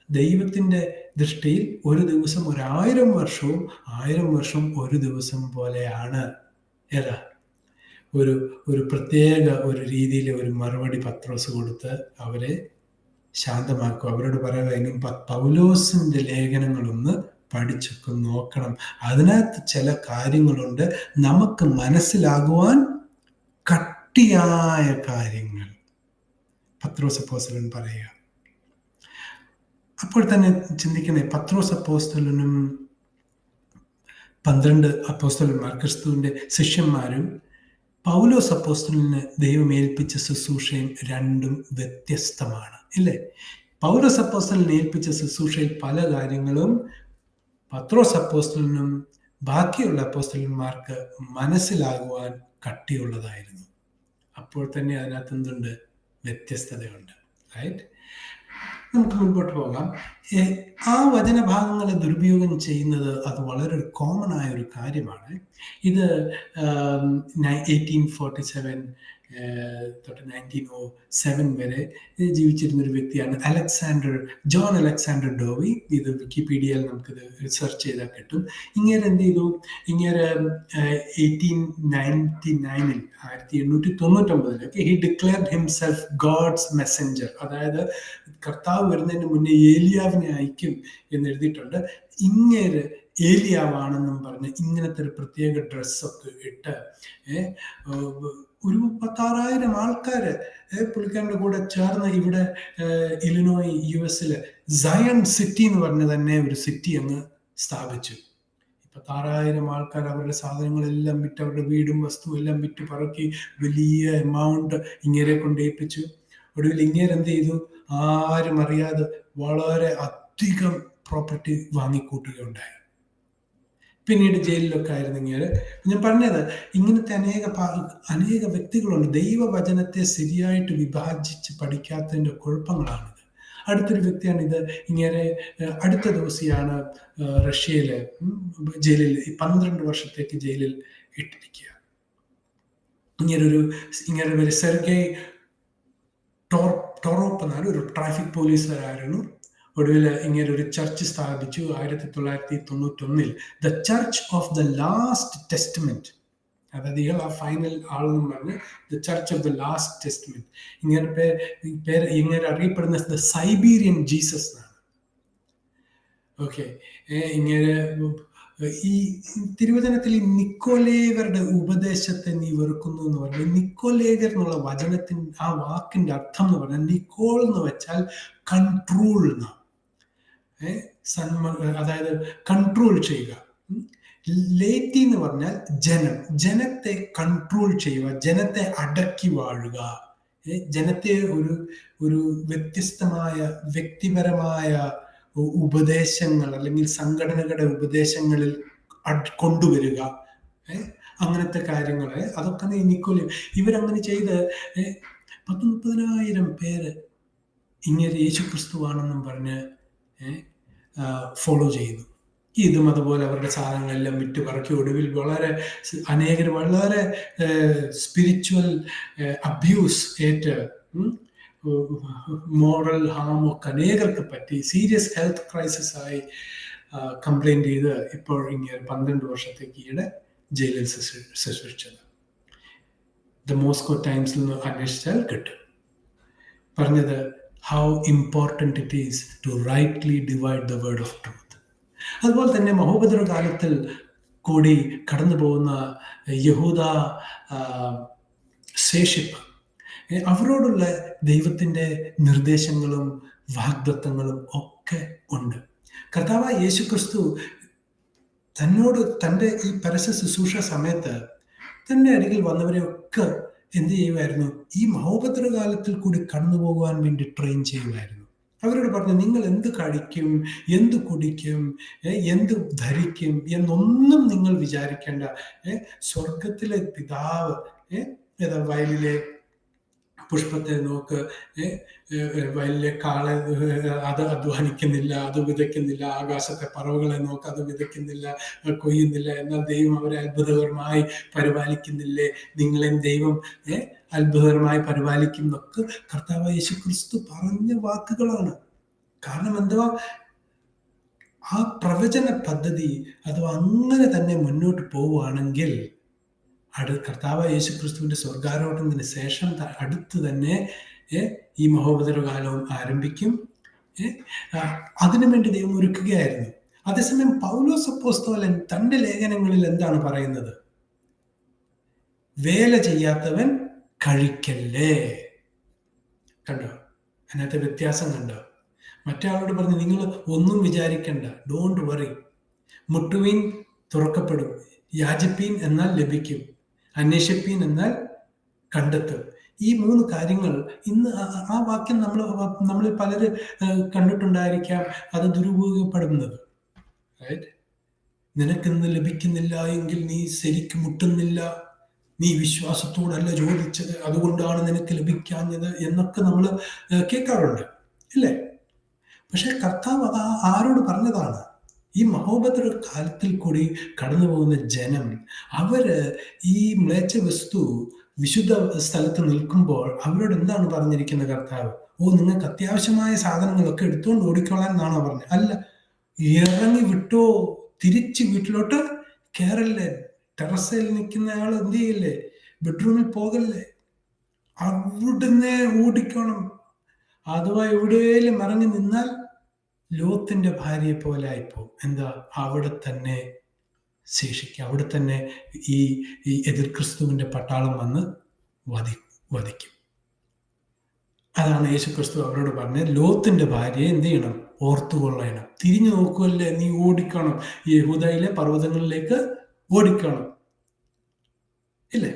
ദൈവത്തിന്റെ ദൃഷ്ടിയിൽ ഒരു ദിവസം 1000 വർഷവും 1000 വർഷം ഒരു ദിവസം പോലെയാണ്. ഒരു പ്രത്യേക ഒരു രീതിയിൽ ഒരു മറുപടി പത്രോസ് കൊടുത്ത് അവരെ ശാന്തമാക്കും. അവരോട് പറയുക, ഇനി പൗലോസിന്റെ ലേഖനങ്ങളൊന്ന് പഠിച്ചൊക്കെ നോക്കണം, അതിനകത്ത് ചില കാര്യങ്ങളുണ്ട് നമുക്ക് മനസ്സിലാകുവാൻ കട്ടിയായ കാര്യങ്ങൾ, പത്രോസ് അപ്പോസ്തലൻ പറയുക. അപ്പോൾ തന്നെ ചിന്തിക്കണേ, പത്രോസ് അപ്പോസ്തലനും 12 അപ്പോസ്തലന്മാർ, ക്രിസ്തുവിന്റെ ശിഷ്യന്മാരും പൗലോസ് അപ്പോസ്തലന് ദൈവം ഏൽപ്പിച്ച ശുശ്രൂഷയും രണ്ടും വ്യത്യസ്തമാണ്, ഇല്ലേ? പൗലോസ് അപ്പോസ്തലന് ഏൽപ്പിച്ച ശുശ്രൂഷയിൽ പല കാര്യങ്ങളും പത്രോസ് അപ്പോസ്തലനും ബാക്കിയുള്ള അപ്പോസ്തലന്മാർക്ക് മനസ്സിലാകുവാൻ കട്ടിയുള്ളതായിരുന്നു. അപ്പോൾ തന്നെ അതിനകത്ത് എന്തുണ്ട്? വ്യത്യസ്തതയുണ്ട്. റൈറ്റ്? നമുക്ക് മുൻപോട്ട് പോകാം. ആ വചനഭാഗങ്ങളെ ദുരുപയോഗം ചെയ്യുന്നത് അത് വളരെ കോമൺ ആയ ഒരു കാര്യമാണ്. ഇത് 1847 തൊട്ട് 1907 വരെ ജീവിച്ചിരുന്ന ഒരു വ്യക്തിയാണ് ജോൺ അലക്സാണ്ടർ ഡോവി. ഇത് വിക്കിപീഡിയയിൽ നമുക്കിത് റിസർച്ച് ചെയ്താൽ കിട്ടും. ഇങ്ങനെ എന്ത് ചെയ്തു? ഇങ്ങനെ 1899 1899 he declared himself God's messenger. അതായത് കർത്താവ് വരുന്നതിന് മുന്നേ ഏലിയാവിനെ അയക്കും എന്ന് എഴുതിയിട്ടുണ്ട്. ഇങ്ങനെ ഏലിയാവാണെന്നും പറഞ്ഞ് ഇങ്ങനത്തെ ഒരു പ്രത്യേക ഡ്രസ്സൊക്കെ ഇട്ട് ഒരു 10,000 ആൾക്കാര് പുള്ളിക്കാരൻ്റെ കൂടെ ചേർന്ന് ഇവിടെ ഇലിനോയ് US സയൺ സിറ്റി എന്ന് പറഞ്ഞ തന്നെ ഒരു സിറ്റി അങ്ങ് സ്ഥാപിച്ചു. 10,000 ആൾക്കാർ അവരുടെ സാധനങ്ങളെല്ലാം വിറ്റ്, അവരുടെ വീടും വസ്തുവും എല്ലാം വിറ്റ് പറക്കി വലിയ എമൗണ്ട് ഇങ്ങേരെ കൊണ്ടേൽപ്പിച്ചു. ഒടുവിൽ ഇങ്ങേര് എന്ത് ചെയ്തു? ആരും അറിയാതെ വളരെ അധികം പ്രോപ്പർട്ടി വാങ്ങിക്കൂട്ടുകയുണ്ടായി. പിന്നീട് ജയിലിലൊക്കെ ആയിരുന്നു ഇങ്ങനെ. ഞാൻ പറഞ്ഞത് ഇങ്ങനത്തെ അനേക വ്യക്തികളുണ്ട്. ദൈവവചനത്തെ ശരിയായിട്ട് വിഭാജിച്ച് പഠിക്കാത്തതിൻ്റെ കുഴപ്പങ്ങളാണിത്. അടുത്തൊരു വ്യക്തിയാണ് ഇത്. ഇങ്ങനെ അടുത്ത ദിവസമാണ് റഷ്യയിലെ ജയിലിൽ 12 വർഷത്തേക്ക് ജയിലിൽ ഇട്ടിരിക്കുക. ഇങ്ങനെ സെർഗേ ടോറോപ്പ് എന്നാണ് ഒരു ട്രാഫിക് പോലീസുകാരായിരുന്നു. ഒടുവിൽ ഇങ്ങനെ ഒരു ചർച്ച് സ്ഥാപിച്ചു 1991. The church of the last testament. അതായത് ഇയാൾ ആ ഫൈനൽ ആളെന്ന് പറഞ്ഞ് the church of the last testament. ഇങ്ങനെ അറിയപ്പെടുന്ന ദ സൈബീരിയൻ ജീസസ് എന്നാണ്. ഓക്കെ, ഇങ്ങനെ ഈ തിരുവചനത്തിൽ ഈ നിക്കോലേവരുടെ ഉപദേശത്തെ നീ വെറുക്കുന്നു എന്ന് പറഞ്ഞാൽ, നിക്കോലേവർ എന്നുള്ള വചനത്തിന് ആ വാക്കിന്റെ അർത്ഥം എന്ന് പറഞ്ഞാൽ നിക്കോൾ എന്ന് വെച്ചാൽ കൺട്രോൾ എന്നാണ്. അതായത് കൺട്രോൾ ചെയ്യുക. ലേറ്റി എന്ന് പറഞ്ഞാൽ ജനത്തെ കൺട്രോൾ ചെയ്യുക, ജനത്തെ അടക്കി വാഴുക, ജനത്തെ ഒരു വ്യത്യസ്തമായ വ്യക്തിപരമായ ഉപദേശങ്ങൾ അല്ലെങ്കിൽ സംഘടനകളുടെ ഉപദേശങ്ങളിൽ കൊണ്ടുവരിക, അങ്ങനത്തെ കാര്യങ്ങളെ അതൊക്കെ നിക്കോലേ ഇവരങ്ങനെ ചെയ്ത് 30,000 പേര് ഇങ്ങനെ യേശു ക്രിസ്തുവാണെന്നും പറഞ്ഞ് ഫോളോ ചെയ്യുന്നു. ഇതും അതുപോലെ അവരുടെ സാധനങ്ങളെല്ലാം വിറ്റ് പറക്കി ഒടുവിൽ അനേകർ വളരെ സ്പിരിച്വൽ അബ്യൂസ് ഏറ്റ് മോറൽ ഹാം ഒക്കെ അനേകർക്ക് പറ്റി സീരിയസ് ഹെൽത്ത് ക്രൈസിസ് ആയി കംപ്ലൈൻറ്റ് ചെയ്ത് ഇപ്പോൾ ഇങ്ങനെ 12 വർഷത്തേക്ക് ഈയിടെ ജയിലിൽ ശുശ്രൂഷിച്ചത്. ദ മോസ്കോ ടൈംസിൽ നിന്ന് അന്വേഷിച്ചാൽ കിട്ടും. പറഞ്ഞത് how important it is to rightly divide the word of truth. അതുപോലെ തന്നെ മഹോപദ്രവ കാലത്തിൽ കൂടി കടന്നു പോകുന്ന യഹൂദ ശേഷിപ്പ്, അവരോടുള്ള ദൈവത്തിൻ്റെ നിർദ്ദേശങ്ങളും വാഗ്ദത്തങ്ങളും ഒക്കെ ഉണ്ട്. കർത്താവായ യേശു ക്രിസ്തു തൻ്റെ ഈ പരസ്യ ശുശ്രൂഷ സമയത്ത് തൻ്റെ അരികിൽ വന്നവരെയൊക്കെ എന്ത് ചെയ്യുമായിരുന്നു? ഈ മഹോപദ്രവ കാലത്തിൽ കൂടി കടന്നു പോകുവാൻ വേണ്ടി ട്രെയിൻ ചെയ്യുമായിരുന്നു. അവരോട് പറഞ്ഞു, നിങ്ങൾ എന്ത് കഴിക്കും, എന്ത് കുടിക്കും, എന്ത് ധരിക്കും എന്നൊന്നും നിങ്ങൾ വിചാരിക്കേണ്ട. സ്വർഗത്തിലെ പിതാവ് വയലിലെ പുഷ്പത്തെ നോക്ക്, വയലിലെ കാളെ അത് അധ്വാനിക്കുന്നില്ല, അത് വിതയ്ക്കുന്നില്ല. ആകാശത്തെ പറവകളെ നോക്ക്, അത് വിതയ്ക്കുന്നില്ല, കൊയ്യുന്നില്ല. എന്നാൽ ദൈവം അവരെ അത്ഭുതകരമായി പരിപാലിക്കുന്നില്ലേ? നിങ്ങളെയും ദൈവം അത്ഭുതകരമായി പരിപാലിക്കും എന്നൊക്കെ കർത്താവ് യേശു ക്രിസ്തു പറഞ്ഞ വാക്കുകളാണ്. കാരണം എന്തുവാ? ആ പ്രവചന പദ്ധതി അഥവാ അങ്ങനെ തന്നെ മുന്നോട്ട് പോവുകയാണെങ്കിൽ കർത്താവ് യേശു ക്രിസ്തുവിന്റെ സ്വർഗാരോഹണത്തിന് ശേഷം അടുത്ത് തന്നെ ഈ മഹോപദ്രവ കാലവും ആരംഭിക്കും. അതിനുവേണ്ടി ദൈവം ഒരുക്കുകയായിരുന്നു. അതേസമയം പൗലോസ് അപ്പോസ്തലൻ തന്റെ ലേഖനങ്ങളിൽ എന്താണ് പറയുന്നത്? വേല ചെയ്യാത്തവൻ കഴിക്കല്ലേ. കണ്ടോ? അതിനകത്ത് വ്യത്യാസം കണ്ടോ? മറ്റേ ആളോട് പറഞ്ഞു, നിങ്ങൾ ഒന്നും വിചാരിക്കണ്ട, ഡോണ്ട് വറി, മുട്ടുവീൻ തുറക്കപ്പെടും, യാചിപ്പീൻ എന്നാൽ ലഭിക്കും. അന്വേഷിപ്പീൻ എന്നാൽ കണ്ടെത്തും. ഈ 3 കാര്യങ്ങൾ ഇന്ന് ആ വാക്യം നമ്മൾ പലര് കണ്ടിട്ടുണ്ടായിരിക്കാം അത് ദുരുപയോഗപ്പെടുന്നത്. റൈറ്റ്? നിനക്കിന്ന് ലഭിക്കുന്നില്ല എങ്കിൽ നീ ശരിക്കും മുട്ടുന്നില്ല, നീ വിശ്വാസത്തോടല്ല ചോദിച്ചത്, അതുകൊണ്ടാണ് നിനക്ക് ലഭിക്കാഞ്ഞത് എന്നൊക്കെ നമ്മൾ കേൾക്കാറുണ്ട്, ഇല്ലേ? പക്ഷെ കർത്താവ് അത് ആരോട് പറഞ്ഞതാണ്? ഈ മഹോപദ്ര കാലത്തിൽ കൂടി കടന്നു പോകുന്ന ജനം, അവര് ഈ മ്ലേച്ഛ വസ്തു വിശുദ്ധ സ്ഥലത്ത് നിൽക്കുമ്പോൾ അവരോട് എന്താണ് പറഞ്ഞിരിക്കുന്നത് കർത്താവ്? നിങ്ങൾക്ക് അത്യാവശ്യമായ സാധനങ്ങളൊക്കെ എടുത്തുകൊണ്ട് ഓടിക്കൊള്ളാൻ എന്നാണോ പറഞ്ഞത്? അല്ല, ഇറങ്ങി വിട്ടോ, തിരിച്ച് വീട്ടിലോട്ട് കയറല്ലേ. ടെറസിൽ നിൽക്കുന്നയാൾ എന്ത് ചെയ്യില്ലേ? ബെഡ്റൂമിൽ പോകല്ലേ, അവിടുന്ന് ഓടിക്കണം. അഥവാ എവിടെയും ഇറങ്ങി നിന്നാൽ ലോത്തിന്റെ ഭാര്യയെ പോലെ ആയിപ്പോവും. എന്താ? അവിടെ തന്നെ ശേഷിക്കുക, അവിടെ തന്നെ ഈ എതിർ ക്രിസ്തുവിന്റെ പട്ടാളം വന്ന് വധിക്കും. അതാണ് യേശു ക്രിസ്തു അവരോട് പറഞ്ഞത്. ലോത്തിന്റെ ഭാര്യയെ എന്ത് ചെയ്യണം? ഓർത്തുകൊള്ളണം. തിരിഞ്ഞു നോക്കുമല്ലേ, നീ ഓടിക്കണം, യഹൂദയിലെ പർവ്വതങ്ങളിലേക്ക് ഓടിക്കണം, ഇല്ലേ?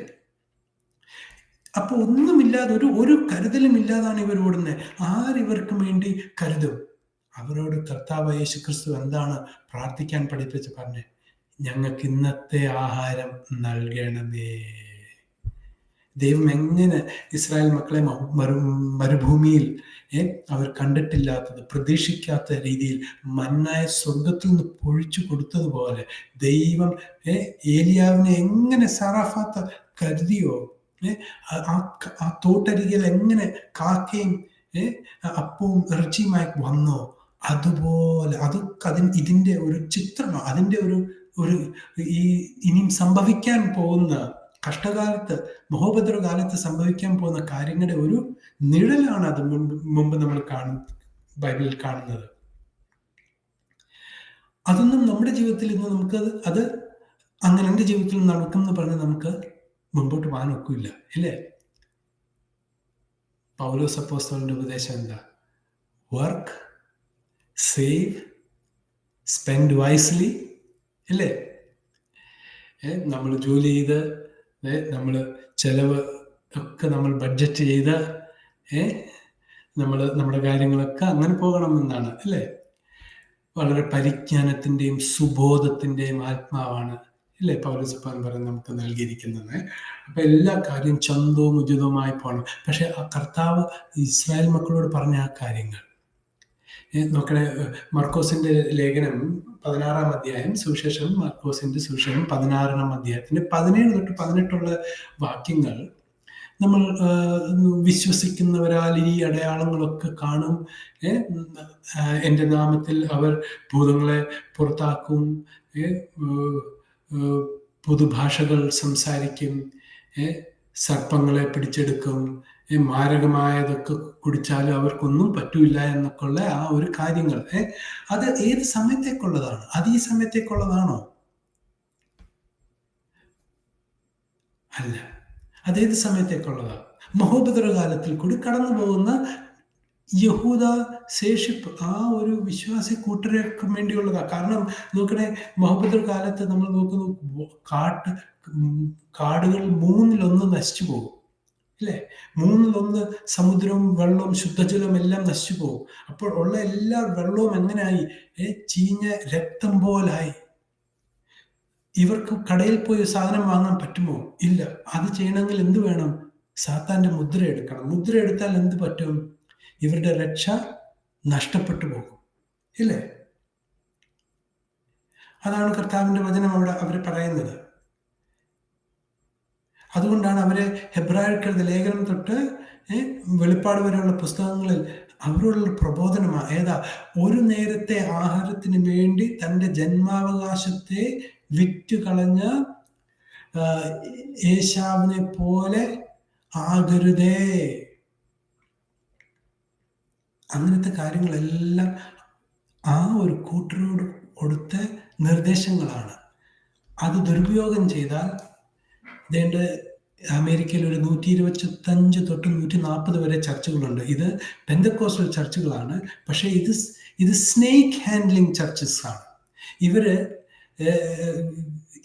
അപ്പൊ ഒന്നുമില്ലാതെ, ഒരു കരുതലും ഇല്ലാതാണ് ഇവർ ഓടുന്നത്. ആരിവർക്കും വേണ്ടി കരുതും? അവരോട് കർത്താവ് യേശു ക്രിസ്തു എന്താണ് പ്രാർത്ഥിക്കാൻ പഠിപ്പിച്ച് പറഞ്ഞേ? ഞങ്ങൾക്ക് ഇന്നത്തെ ആഹാരം നൽകണമേ. ദൈവം എങ്ങനെ ഇസ്രായേൽ മക്കളെ മരുഭൂമിയിൽ അവർ കണ്ടിട്ടില്ലാത്തത്, പ്രതീക്ഷിക്കാത്ത രീതിയിൽ മന്നായ സ്വർഗത്തിൽ നിന്ന് പൊഴിച്ചു കൊടുത്തതുപോലെ ദൈവം ഏലിയാവിനെ എങ്ങനെ സാറാഫാത്ത് കരുതിയോ, ആ തോട്ടരികിൽ എങ്ങനെ കാക്കയും അപ്പവും ഇറച്ചിയുമായി വന്നോ, അതുപോലെ അതൊക്കെ ഇതിന്റെ ഒരു ചിത്രമാണ്. അതിന്റെ ഒരു ഇനിയും സംഭവിക്കാൻ പോകുന്ന കഷ്ടകാലത്ത്, മഹോപദ്രവകാലത്ത് സംഭവിക്കാൻ പോകുന്ന കാര്യങ്ങളുടെ ഒരു നിഴലാണ് അത് മുമ്പ് നമ്മൾ ബൈബിളിൽ കാണുന്നത്. അതൊന്നും നമ്മുടെ ജീവിതത്തിൽ ഇന്ന് അത് അങ്ങനെ എൻ്റെ ജീവിതത്തിൽ നടക്കുമെന്ന് പറഞ്ഞ് നമുക്ക് മുമ്പോട്ട് പോകാൻ ഒക്കില്ല, ഇല്ലേ? പൗലോസ് അപ്പോസ്തലന്റെ ഉപദേശം എന്താ? വർക്ക്, സേവ്, സ്പെൻഡ് വൈസ്ലി, ഇല്ലേ? നമ്മൾ ജോലി ചെയ്ത്, നമ്മൾ ചെലവ് ഒക്കെ നമ്മൾ ബഡ്ജറ്റ് ചെയ്ത് നമ്മുടെ കാര്യങ്ങളൊക്കെ അങ്ങനെ പോകണമെന്നാണ്, അല്ലേ? വളരെ പരിജ്ഞാനത്തിൻ്റെയും സുബോധത്തിൻ്റെയും ആത്മാവാണ്, ഇല്ലേ, പൗലോസപ്പൻ പറഞ്ഞ് നമുക്ക് നൽകിയിരിക്കുന്നത്. അപ്പൊ എല്ലാ കാര്യവും ചന്തവും ഉചിതവുമായി പോകണം. പക്ഷെ ആ കർത്താവ് ഇസ്രായേൽ മക്കളോട് പറഞ്ഞ ആ കാര്യങ്ങൾ നോക്കണേ. മർക്കോസിന്റെ ലേഖനം 16-ാം അധ്യായം, സുവിശേഷം മർക്കോസിന്റെ സുവിശേഷം 16-ാം അധ്യായത്തിന്റെ 17 തൊട്ട് 18 വാക്യങ്ങൾ നമ്മൾ വിശ്വസിക്കുന്നവരാൽ ഈ അടയാളങ്ങളൊക്കെ കാണും. എൻ്റെ നാമത്തിൽ അവർ ഭൂതങ്ങളെ പുറത്താക്കും, പുതുഭാഷകൾ സംസാരിക്കും, സർപ്പങ്ങളെ പിടിച്ചെടുക്കും, മാരകമായതൊക്കെ കുടിച്ചാലും അവർക്കൊന്നും പറ്റൂല എന്നൊക്കെയുള്ള ആ ഒരു കാര്യങ്ങൾ. അത് ഏത് സമയത്തേക്കുള്ളതാണ്? അത് ഈ സമയത്തേക്കുള്ളതാണോ? അല്ല. അതേത് സമയത്തേക്കുള്ളതാണ്? മഹോപദ്രവകാലത്തിൽ കൂടി കടന്നു പോകുന്ന യഹൂദ ശേഷിപ്പ്, ആ ഒരു വിശ്വാസി കൂട്ടർക്ക് വേണ്ടിയുള്ളതാണ്. കാരണം നോക്കണേ, മഹോപദ്രവകാലത്ത് നമ്മൾ നോക്കുന്നു, കാടുകൾ 1/3 നശിച്ചു പോകും, അല്ലേ? 1/3 സമുദ്രവും വെള്ളവും ശുദ്ധജലവും എല്ലാം നശിച്ചു പോകും. അപ്പോൾ ഉള്ള എല്ലാ വെള്ളവും എങ്ങനെയായി? ചീഞ്ഞ രക്തം പോലായി. ഇവർക്ക് കടയിൽ പോയി സാധനം വാങ്ങാൻ പറ്റുമോ? ഇല്ല. അത് ചെയ്യണമെങ്കിൽ എന്ത് വേണം? സാത്താന്റെ മുദ്ര എടുക്കണം. മുദ്ര എടുത്താൽ എന്ത് പറ്റും? ഇവരുടെ രക്ഷ നഷ്ടപ്പെട്ടു പോകും, ഇല്ലേ? അതാണ് കർത്താവിന്റെ വചനം അവിടെ അവർ പറയുന്നത്. അതുകൊണ്ടാണ് അവരെ ഹെബ്രായർക്കെഴുതിയ ലേഖനം തൊട്ട് വെളിപ്പാട് വരെയുള്ള പുസ്തകങ്ങളിൽ അവരോടുള്ള പ്രബോധനമാണ്. ഏതാ? ഒരു നേരത്തെ ആഹാരത്തിന് വേണ്ടി തൻ്റെ ജന്മാവകാശത്തെ വിറ്റുകളഞ്ഞ ഏശാവിനെ പോലെ ആകരുതേ. അങ്ങനത്തെ കാര്യങ്ങളെല്ലാം ആ ഒരു കൂട്ടരോട് കൊടുത്ത നിർദ്ദേശങ്ങളാണ്. അത് ദുരുപയോഗം ചെയ്താൽ അമേരിക്കയിൽ ഒരു 125 തൊട്ട് 140 വരെ ചർച്ചുകളുണ്ട്. ഇത് പെന്തക്കോസ്റ്റൽ ചർച്ചുകളാണ്. പക്ഷേ ഇത് സ്നേക്ക് ഹാൻഡ്ലിംഗ് ചർച്ചസ് ആണ്. ഇവര്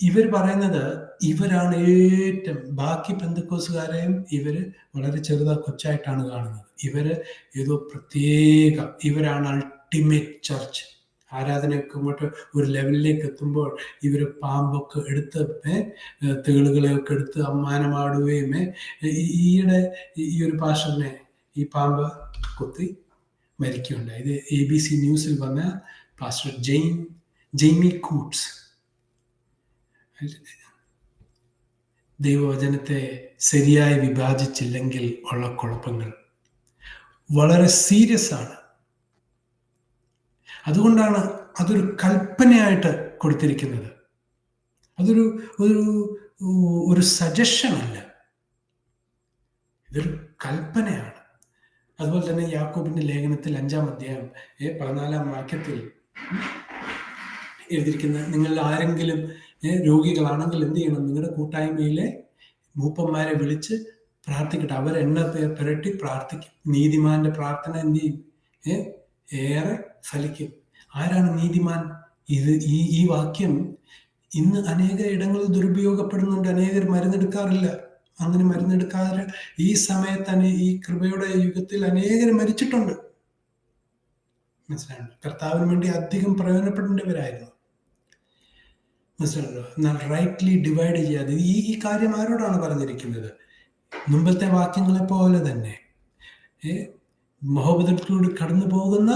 ഇവർ പറയുന്നത് ഇവരാണ് ഏറ്റവും, ബാക്കി പെന്തക്കോസുകാരെയും ഇവർ വളരെ കൊച്ചായിട്ടാണ് കാണുന്നത്. ഇവര് ഏതോ പ്രത്യേക, ഇവരാണ് അൾട്ടിമേറ്റ് ചർച്ച്. ആരാധനയൊക്കെ ഇങ്ങോട്ട് ഒരു ലെവലിലേക്ക് എത്തുമ്പോൾ ഇവർ പാമ്പൊക്കെ എടുത്ത് തേളുകളെയൊക്കെ എടുത്ത് അമ്മാനമാടുകയും ഈയിടെ ഈ ഒരു പാസ്റ്ററിനെ ഈ പാമ്പ് കുത്തി മരിക്കുകയുണ്ടായി. ഇത് ABC ന്യൂസിൽ വന്ന പാസ്റ്റർ ജെയ്മി കൂട്ട്സ്. ദൈവവചനത്തെ ശരിയായി വിഭാജിച്ചില്ലെങ്കിൽ ഉള്ള കുഴപ്പങ്ങൾ വളരെ സീരിയസ് ആണ്. അതുകൊണ്ടാണ് അതൊരു കൽപ്പനയായിട്ട് കൊടുത്തിരിക്കുന്നത്. അതൊരു ഒരു സജഷൻ അല്ല, ഇതൊരു കൽപ്പനയാണ്. അതുപോലെ തന്നെ യാക്കോബിന്റെ ലേഖനത്തിൽ 5-ാം അധ്യായം 14-ാം വാക്യത്തിൽ എഴുതിയിരിക്കുന്ന, നിങ്ങൾ ആരെങ്കിലും രോഗികളാണെങ്കിൽ എന്ത് ചെയ്യണം? നിങ്ങളുടെ കൂട്ടായ്മയിലെ മൂപ്പന്മാരെ വിളിച്ച് പ്രാർത്ഥിക്കട്ടെ, അവർ എണ്ണ പുരട്ടി പ്രാർത്ഥിക്കും. നീതിമാന്റെ പ്രാർത്ഥന എന്ത് ചെയ്യും? ഏറെ ഫലിക്കും. ആരാണ് നീതിമാൻ? ഈ വാക്യം ഇന്ന് അനേക ഇടങ്ങളിൽ ദുരുപയോഗപ്പെടുന്നുണ്ട്. അനേകർ മരുന്നെടുക്കാറില്ല. അങ്ങനെ മരുന്നെടുക്കാതെ ഈ സമയത്ത് ഈ കൃപയുടെ യുഗത്തിൽ അനേകർ മരിച്ചിട്ടുണ്ട്. മനസ്സിലായോ? കർത്താവിന് വേണ്ടി അധികം പ്രയോജനപ്പെടേണ്ടവരായിരുന്നു. മനസ്സിലാണല്ലോ? എന്നാൽ റൈറ്റ്ലി ഡിവൈഡ് ചെയ്യാതെ ഈ കാര്യം ആരോടാണ് പറഞ്ഞിരിക്കുന്നത്? മുമ്പത്തെ വാക്യങ്ങളെ പോലെ തന്നെ മഹോപദ്രവത്തിലൂടെ കടന്നു പോകുന്ന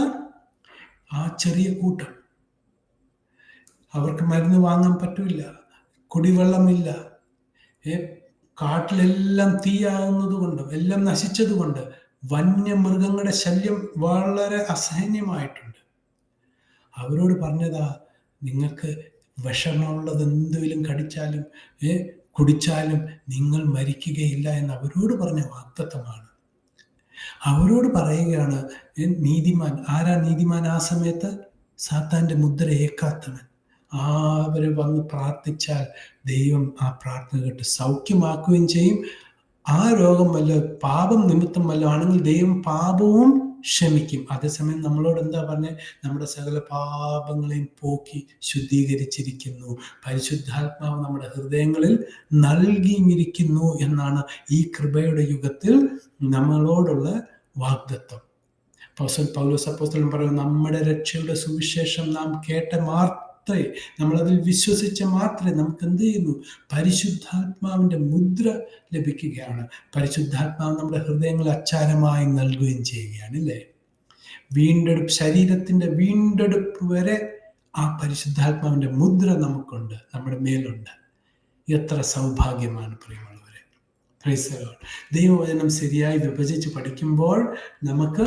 ആ ചെറിയ കൂട്ടം, അവർക്ക് മരുന്ന് വാങ്ങാൻ പറ്റില്ല, കുടിവെള്ളമില്ല, കാട്ടിലെല്ലാം തീയാകുന്നത് കൊണ്ടും എല്ലാം നശിച്ചത് കൊണ്ട് വന്യമൃഗങ്ങളുടെ ശല്യം വളരെ അസഹനീയമായിട്ടുണ്ട്. അവരോട് പറഞ്ഞതാ, നിങ്ങൾക്ക് വിഷമുള്ളത് എന്തെങ്കിലും കടിച്ചാലും കുടിച്ചാലും നിങ്ങൾ മരിക്കുകയില്ല എന്ന് അവരോട് പറഞ്ഞ വാഗ്ദത്തമാണ്. അവരോട് പറയുകയാണ് നീതിമാൻ. ആരാ നീതിമാൻ? ആ സമയത്ത് സാത്താന്റെ മുദ്ര ഏക്കാത്തവൻ. അവര് വന്ന് പ്രാർത്ഥിച്ചാൽ ദൈവം ആ പ്രാർത്ഥന കേട്ട് സൗഖ്യമാക്കുകയും ചെയ്യും. ആ രോഗം വല്ല പാപം നിമിത്തം വല്ല ആണെങ്കിൽ ദൈവം പാപവും ക്ഷമിക്കും. അതേസമയം നമ്മളോട് എന്താ പറഞ്ഞേ? നമ്മുടെ സകല പാപങ്ങളെയും പോക്കി ശുദ്ധീകരിച്ചിരിക്കുന്നു, പരിശുദ്ധാത്മാവ് നമ്മുടെ ഹൃദയങ്ങളിൽ നൽകിയിരിക്കുന്നു എന്നാണ് ഈ കൃപയുടെ യുഗത്തിൽ നമ്മളോടുള്ള വാഗ്ദത്തം. പൗലോസ് അപ്പോസ്തലൻ പറയുന്നു, നമ്മുടെ രക്ഷയുടെ സുവിശേഷം നാം കേട്ട മാത്രമേ, നമ്മളതിൽ വിശ്വസിച്ച മാത്രമേ നമുക്ക് എന്ത് ചെയ്യുന്നു? പരിശുദ്ധാത്മാവിന്റെ മുദ്ര ലഭിക്കുകയാണ്. പരിശുദ്ധാത്മാവ് നമ്മുടെ ഹൃദയങ്ങളെ അച്ചാരമായി നൽകുകയും ചെയ്യുകയാണ്, അല്ലേ? വീണ്ടെടുപ്പ്, ശരീരത്തിന്റെ വീണ്ടെടുപ്പ് വരെ ആ പരിശുദ്ധാത്മാവിന്റെ മുദ്ര നമുക്കുണ്ട്, നമ്മുടെ മേലുണ്ട്. എത്ര സൗഭാഗ്യമാണ് പ്രിയമുള്ളവരെ. Price the Lord. ദൈവവചനം ശരിയായി വിഭജിച്ച് പഠിക്കുമ്പോൾ നമുക്ക്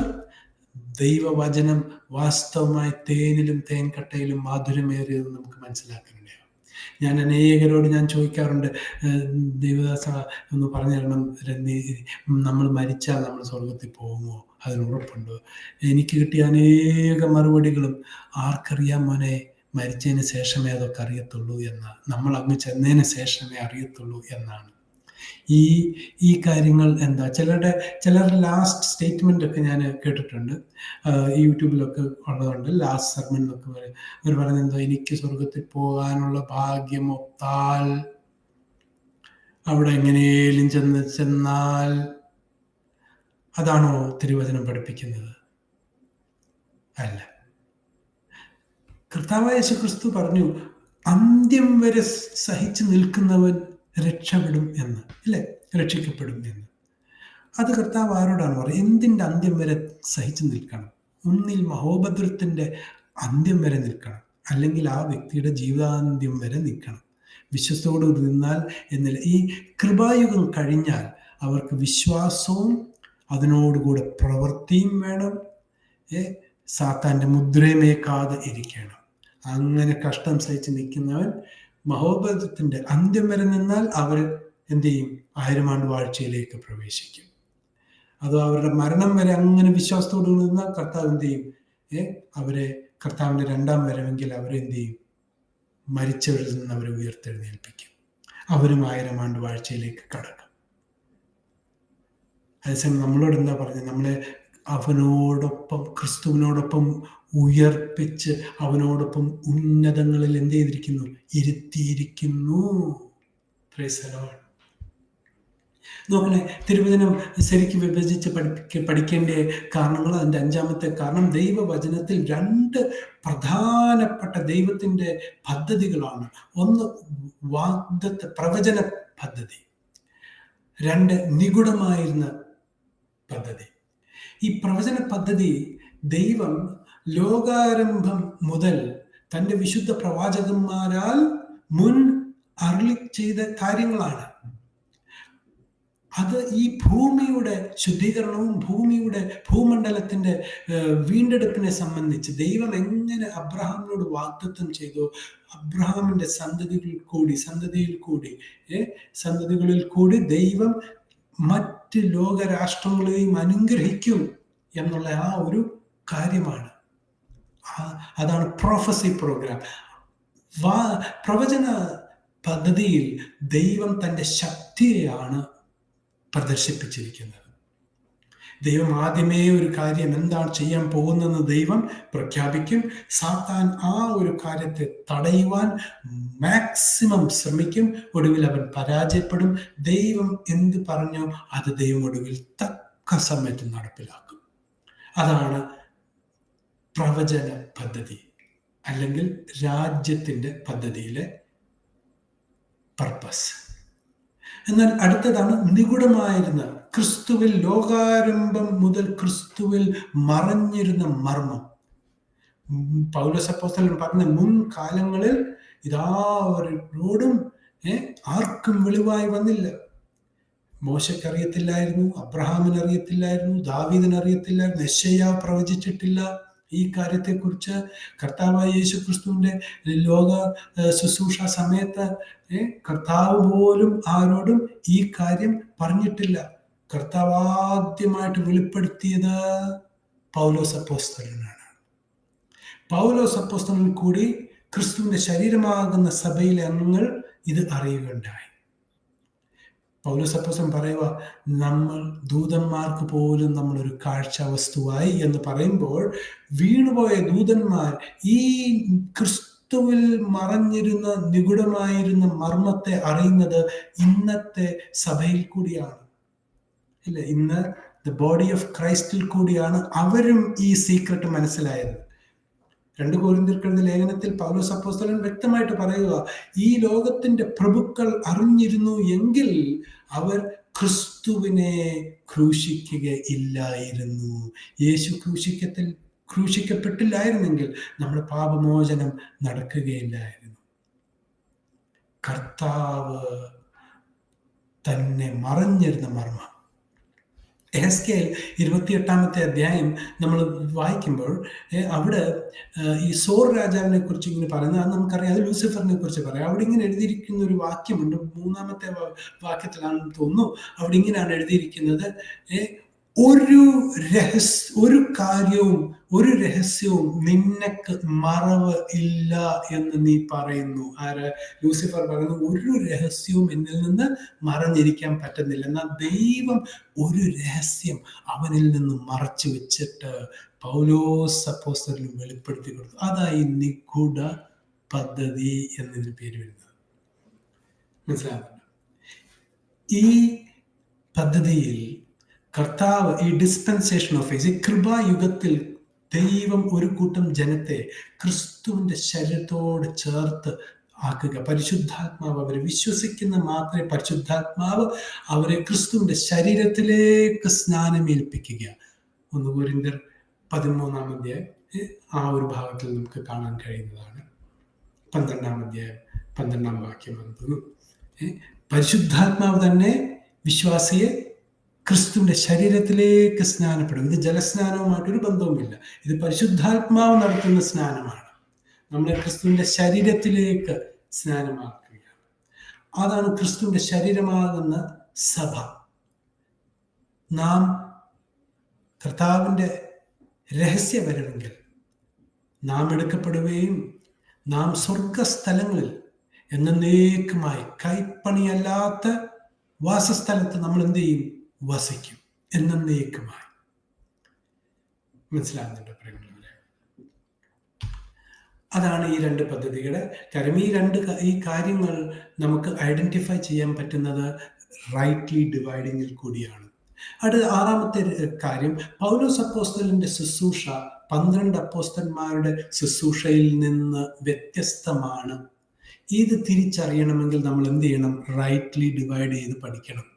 ദൈവവചനം വാസ്തവമായി തേനിലും തേൻകട്ടയിലും മാധുര്യമേറിയത് നമുക്ക് മനസ്സിലാക്കുന്നുണ്ടാവും. ഞാൻ അനേകരോട് ചോദിക്കാറുണ്ട്, ദൈവദാസ ഒന്ന് പറഞ്ഞു തരണം, നമ്മൾ മരിച്ചാൽ നമ്മൾ സ്വർഗത്തിൽ പോകുമോ? അതിന് ഉറപ്പുണ്ടോ? എനിക്ക് കിട്ടിയ അനേക മറുപടികളും, ആർക്കറിയാം മോനെ, മരിച്ചതിന് ശേഷമേ അതൊക്കെ അറിയത്തുള്ളൂ എന്നാണ്. നമ്മൾ അങ്ങ് ചെന്നതിന് ശേഷമേ അറിയത്തുള്ളൂ എന്നാണ്. ഈ കാര്യങ്ങൾ എന്താ, ചിലരുടെ ലാസ്റ്റ് സ്റ്റേറ്റ്മെന്റ് ഒക്കെ ഞാൻ കേട്ടിട്ടുണ്ട്, യൂട്യൂബിലൊക്കെ ഉള്ളതുണ്ട്. ലാസ്റ്റ് സെർമണിലൊക്കെ അവർ പറയുന്നത് എന്തോ, എനിക്ക് സ്വർഗത്തിൽ പോകാനുള്ള ഭാഗ്യമൊത്താൽ അവിടെ എങ്ങനെയും ചെന്നാൽ. അതാണോ തിരുവചനം പഠിപ്പിക്കുന്നത്? അല്ല. കർത്താവായ യേശു ക്രിസ്തു പറഞ്ഞു, അന്ത്യം വരെ സഹിച്ചു നിൽക്കുന്നവൻ രക്ഷപ്പെടും എന്ന്, അല്ലേ? രക്ഷിക്കപ്പെടും എന്ന്. അത് കർത്താവ് ആരോടാണ് പറയുക? എന്തിൻ്റെ അന്ത്യം വരെ സഹിച്ചു നിൽക്കണം? ഒന്നിൽ മഹോപദ്രവത്തിന്റെ അന്ത്യം വരെ നിൽക്കണം, അല്ലെങ്കിൽ ആ വ്യക്തിയുടെ ജീവിതാന്ത്യം വരെ നിൽക്കണം. വിശ്വസ്തയോട് നിന്നാൽ എന്നില്ല. ഈ കൃപായുഗം കഴിഞ്ഞാൽ അവർക്ക് വിശ്വാസവും അതിനോടുകൂടെ പ്രവൃത്തിയും വേണം. സാത്താന്റെ മുദ്രയുമേക്കാതെ ഇരിക്കണം. അങ്ങനെ കഷ്ടം സഹിച്ച് നിൽക്കുന്നവൻ മഹോപദ്രവത്തിന്റെ അന്ത്യം വരെ നിന്നാൽ അവർ എന്ത് ചെയ്യും? 1000 ആണ്ട് വാഴ്ചയിലേക്ക് പ്രവേശിക്കും. അതോ അവരുടെ മരണം വരെ അങ്ങനെ വിശ്വാസത്തോട് നിന്നാൽ കർത്താവ് എന്ത് ചെയ്യും? അവരെ കർത്താവിന്റെ 2ാം വരവെങ്കിൽ അവരെന്ത് ചെയ്യും? മരിച്ചവരിൽ നിന്ന് അവരെ ഉയർത്തെഴുന്നേൽപ്പിക്കും. അവരും 1000 ആണ്ട് വാഴ്ചയിലേക്ക് കടക്കും. അതേസമയം നമ്മളോട് എന്താ പറഞ്ഞത്? നമ്മളെ അവനോടൊപ്പം, ക്രിസ്തുവിനോടൊപ്പം ഉയർപ്പിച്ച് അവനോടൊപ്പം ഉന്നതങ്ങളിൽ എന്ത് ചെയ്തിരിക്കുന്നു? ഇരുത്തിയിരിക്കുന്നു. Praise the Lord. നോക്കണേ, തിരുവചനം ശരിക്കും വിഭജിച്ച് പഠിക്കേണ്ട കാരണങ്ങൾ, അതിൻ്റെ 5-ാമത്തെ കാരണം, ദൈവവചനത്തിൽ 2 പ്രധാനപ്പെട്ട ദൈവത്തിൻ്റെ പദ്ധതികളാണ്. ഒന്ന് പ്രവചന പദ്ധതി, 2 നിഗൂഢമായിരുന്ന പദ്ധതി. ഈ പ്രവചന പദ്ധതി ദൈവം ലോകാരംഭം മുതൽ തൻ്റെ വിശുദ്ധ പ്രവാചകന്മാരാൽ മുൻ അരുളി ചെയ്ത കാര്യങ്ങളാണ്. അത് ഈ ഭൂമിയുടെ ശുദ്ധീകരണവും ഭൂമണ്ഡലത്തിൻ്റെ വീണ്ടെടുപ്പിനെ സംബന്ധിച്ച് ദൈവം എങ്ങനെ അബ്രഹാമിനോട് വാഗ്ദത്തം ചെയ്തു, അബ്രഹാമിൻ്റെ സന്തതികളിൽ കൂടി ദൈവം മറ്റ് ലോകരാഷ്ട്രങ്ങളെയും അനുഗ്രഹിക്കും എന്നുള്ള ആ ഒരു കാര്യമാണ്. അതാണ് പ്രൊഫസി പ്രോഗ്രാം. പ്രവചന പദ്ധതിയിൽ ദൈവം തൻ്റെ ശക്തിയെയാണ് പ്രദർശിപ്പിച്ചിരിക്കുന്നത്. ദൈവം ആദ്യമേ ഒരു കാര്യം എന്താണ് ചെയ്യാൻ പോകുന്നതെന്ന് ദൈവം പ്രഖ്യാപിക്കും. സാത്താൻ ആ ഒരു കാര്യത്തെ തടയുവാൻ മാക്സിമം ശ്രമിക്കും. ഒടുവിൽ അവൻ പരാജയപ്പെടും. ദൈവം എന്ത് പറഞ്ഞോ അത് ദൈവം ഒടുവിൽ തക്ക സമയത്ത് നടപ്പിലാക്കും. അതാണ് പ്രവചന പദ്ധതി, അല്ലെങ്കിൽ രാജ്യത്തിൻ്റെ പദ്ധതിയിലെ പർപ്പസ്. എന്നാൽ അടുത്തതാണ് നിഗൂഢമായിരുന്ന, ക്രിസ്തുവിൽ, ലോകാരംഭം മുതൽ ക്രിസ്തുവിൽ മറഞ്ഞിരുന്ന മർമ്മം. പൗലോസ് അപ്പോസ്തലൻ പറഞ്ഞ മുൻകാലങ്ങളിൽ ഇതാരോടും ആർക്കും വെളിവായി വന്നില്ല. മോശയ്ക്ക് അറിയത്തില്ലായിരുന്നു, അബ്രഹാമിന് അറിയത്തില്ലായിരുന്നു, ദാവീദിന് അറിയത്തില്ലായിരുന്നു, യെശയ്യാവ് പ്രവചിച്ചിട്ടില്ല ഈ കാര്യത്തെക്കുറിച്ച്. കർത്താവായ യേശു ക്രിസ്തുവിൻ്റെ ലോക ശുശ്രൂഷ സമയത്ത് കർത്താവ് പോലും ആരോടും ഈ കാര്യം പറഞ്ഞിട്ടില്ല. കർത്താവ് ആദ്യമായിട്ട് വെളിപ്പെടുത്തിയത് പൗലോസ് അപ്പോസ്തലനാണ്. പൗലോസ് അപ്പോസ്തലൻ കൂടി ക്രിസ്തുവിൻ്റെ ശരീരമാകുന്ന സഭയിലെ അംഗങ്ങൾ ഇത് അറിയുകയുണ്ടായി. പൗലോസ് അപ്പോസ്തലൻ പറയുക, നമ്മൾ ദൂതന്മാർക്ക് പോലും നമ്മളൊരു കാഴ്ച വസ്തുവായി എന്ന് പറയുമ്പോൾ, വീണുപോയ ദൂതന്മാർ ഈ ക്രിസ്തുവിൽ മറഞ്ഞിരുന്ന നിഗൂഢമായിരുന്ന മർമ്മത്തെ അറിയുന്നത് ഇന്നത്തെ സഭയിൽ കൂടിയാണ്. ഇല്ല, ഇന്ന് ദ ബോഡി ഓഫ് ക്രൈസ്റ്റിൽ കൂടിയാണ് അവരും ഈ സീക്രട്ട് മനസ്സിലായത്. 2 കൊരിന്ത്യർക്കെഴുതിയ ലേഖനത്തിൽ പൗലോസ് അപ്പോസ്തലൻ വ്യക്തമായിട്ട് പറയുക, ഈ ലോകത്തിന്റെ പ്രഭുക്കൾ അറിഞ്ഞിരുന്നു എങ്കിൽ അവർ ക്രിസ്തുവിനെ ക്രൂശിക്കുകയില്ലായിരുന്നു. യേശു ക്രൂശിക്കപ്പെട്ടില്ലായിരുന്നെങ്കിൽ നമ്മുടെ പാപമോചനം നടക്കുകയില്ലായിരുന്നു. കർത്താവ് തന്നെ മറഞ്ഞിരുന്ന മർമ്മം. എഹെസ്കേൽ 28-ാമത്തെ അധ്യായം നമ്മൾ വായിക്കുമ്പോൾ അവിടെ ഈ സോർ രാജാവിനെ കുറിച്ച് ഇങ്ങനെ പറയുന്നത്, അത് നമുക്കറിയാം. അത് ലൂസിഫറിനെ കുറിച്ച് പറയാം. അവിടെ ഇങ്ങനെ എഴുതിയിരിക്കുന്ന ഒരു വാക്യമുണ്ട്, 3-ാമത്തെ വാക്യത്തിലാണെന്ന് തോന്നുന്നു. അവിടെ ഇങ്ങനെയാണ് എഴുതിയിരിക്കുന്നത്, ഒരു കാര്യവും ഒരു രഹസ്യവും നിനക്ക് മറവ് ഇല്ല എന്ന് നീ പറയുന്നു. ലൂസിഫർ പറയുന്നു, ഒരു രഹസ്യവും എന്നിൽ നിന്ന് മറഞ്ഞിരിക്കാൻ പറ്റുന്നില്ല. എന്നാൽ ദൈവം ഒരു രഹസ്യം അവനിൽ നിന്ന് മറച്ചു വെച്ചിട്ട് പൗലോസ് അപ്പോസ്തലന് വെളിപ്പെടുത്തി കൊടുത്തു. അതായി നിഗൂഢ പദ്ധതി എന്നതിന് പേര് വരുന്നത്. മനസ്സിലാകുന്നുണ്ട്? ഈ പദ്ധതിയിൽ കർത്താവ്, ഈ ഡിസ്പെൻസേഷൻ ഓഫ് ഫേസ്, ഈ കൃപായുഗത്തിൽ ദൈവം ഒരു കൂട്ടം ജനത്തെ ക്രിസ്തുവിന്റെ ശരീരത്തോട് ചേർത്ത് ആക്കുക. പരിശുദ്ധാത്മാവ്, അവരെ വിശ്വസിക്കുന്ന മാത്രമേ പരിശുദ്ധാത്മാവ് അവരെ ക്രിസ്തുവിന്റെ ശരീരത്തിലേക്ക് സ്നാനമേൽപ്പിക്കുക. 1 കൊരിന്ത്യർ 13-ാം അധ്യായം ആ ഒരു ഭാഗത്തിൽ നമുക്ക് കാണാൻ കഴിയുന്നതാണ്. 12-ാം അധ്യായം 12-ാം വാക്യം വന്നു. പരിശുദ്ധാത്മാവ് തന്നെ വിശ്വാസിയെ ക്രിസ്തുവിന്റെ ശരീരത്തിലേക്ക് സ്നാനപ്പെടും. ഇത് ജലസ്നാനവുമായിട്ടൊരു ബന്ധവുമില്ല. ഇത് പരിശുദ്ധാത്മാവ് നടത്തുന്ന സ്നാനമാണ്. നമ്മളെ ക്രിസ്തുവിന്റെ ശരീരത്തിലേക്ക് സ്നാനമാക്കുകയാണ്. അതാണ് ക്രിസ്തുവിന്റെ ശരീരമാകുന്ന സഭ. നാം കർത്താവിൻ്റെ രഹസ്യവരവെങ്കിൽ നാം എടുക്കപ്പെടുകയും നാം സ്വർഗസ്ഥലങ്ങളിൽ എന്നേക്കുമായി കൈപ്പണിയല്ലാത്ത വാസസ്ഥലത്ത് നമ്മൾ എന്ത് ചെയ്യും? വസിക്കും എന്നേക്കുമായി. മനസ്സിലാകുന്നുണ്ട് പ്രിയമുള്ളവരെ? അതാണ് ഈ രണ്ട് പദ്ധതിയുടെ കാര്യം. ഈ കാര്യങ്ങൾ നമുക്ക് ഐഡന്റിഫൈ ചെയ്യാൻ പറ്റുന്നത് റൈറ്റ്ലി ഡിവൈഡിങ്ങിൽ കൂടിയാണ്. അടുത്ത ആറാമത്തെ കാര്യം, പൗലോസ് അപ്പോസ്തലന്റെ ശുശ്രൂഷ 12 അപ്പോസ്തലന്മാരുടെ ശുശ്രൂഷയിൽ നിന്ന് വ്യത്യസ്തമാണ്. ഇത് തിരിച്ചറിയണമെങ്കിൽ നമ്മൾ എന്ത് ചെയ്യണം? റൈറ്റ്ലി ഡിവൈഡ് ചെയ്ത് പഠിക്കണം.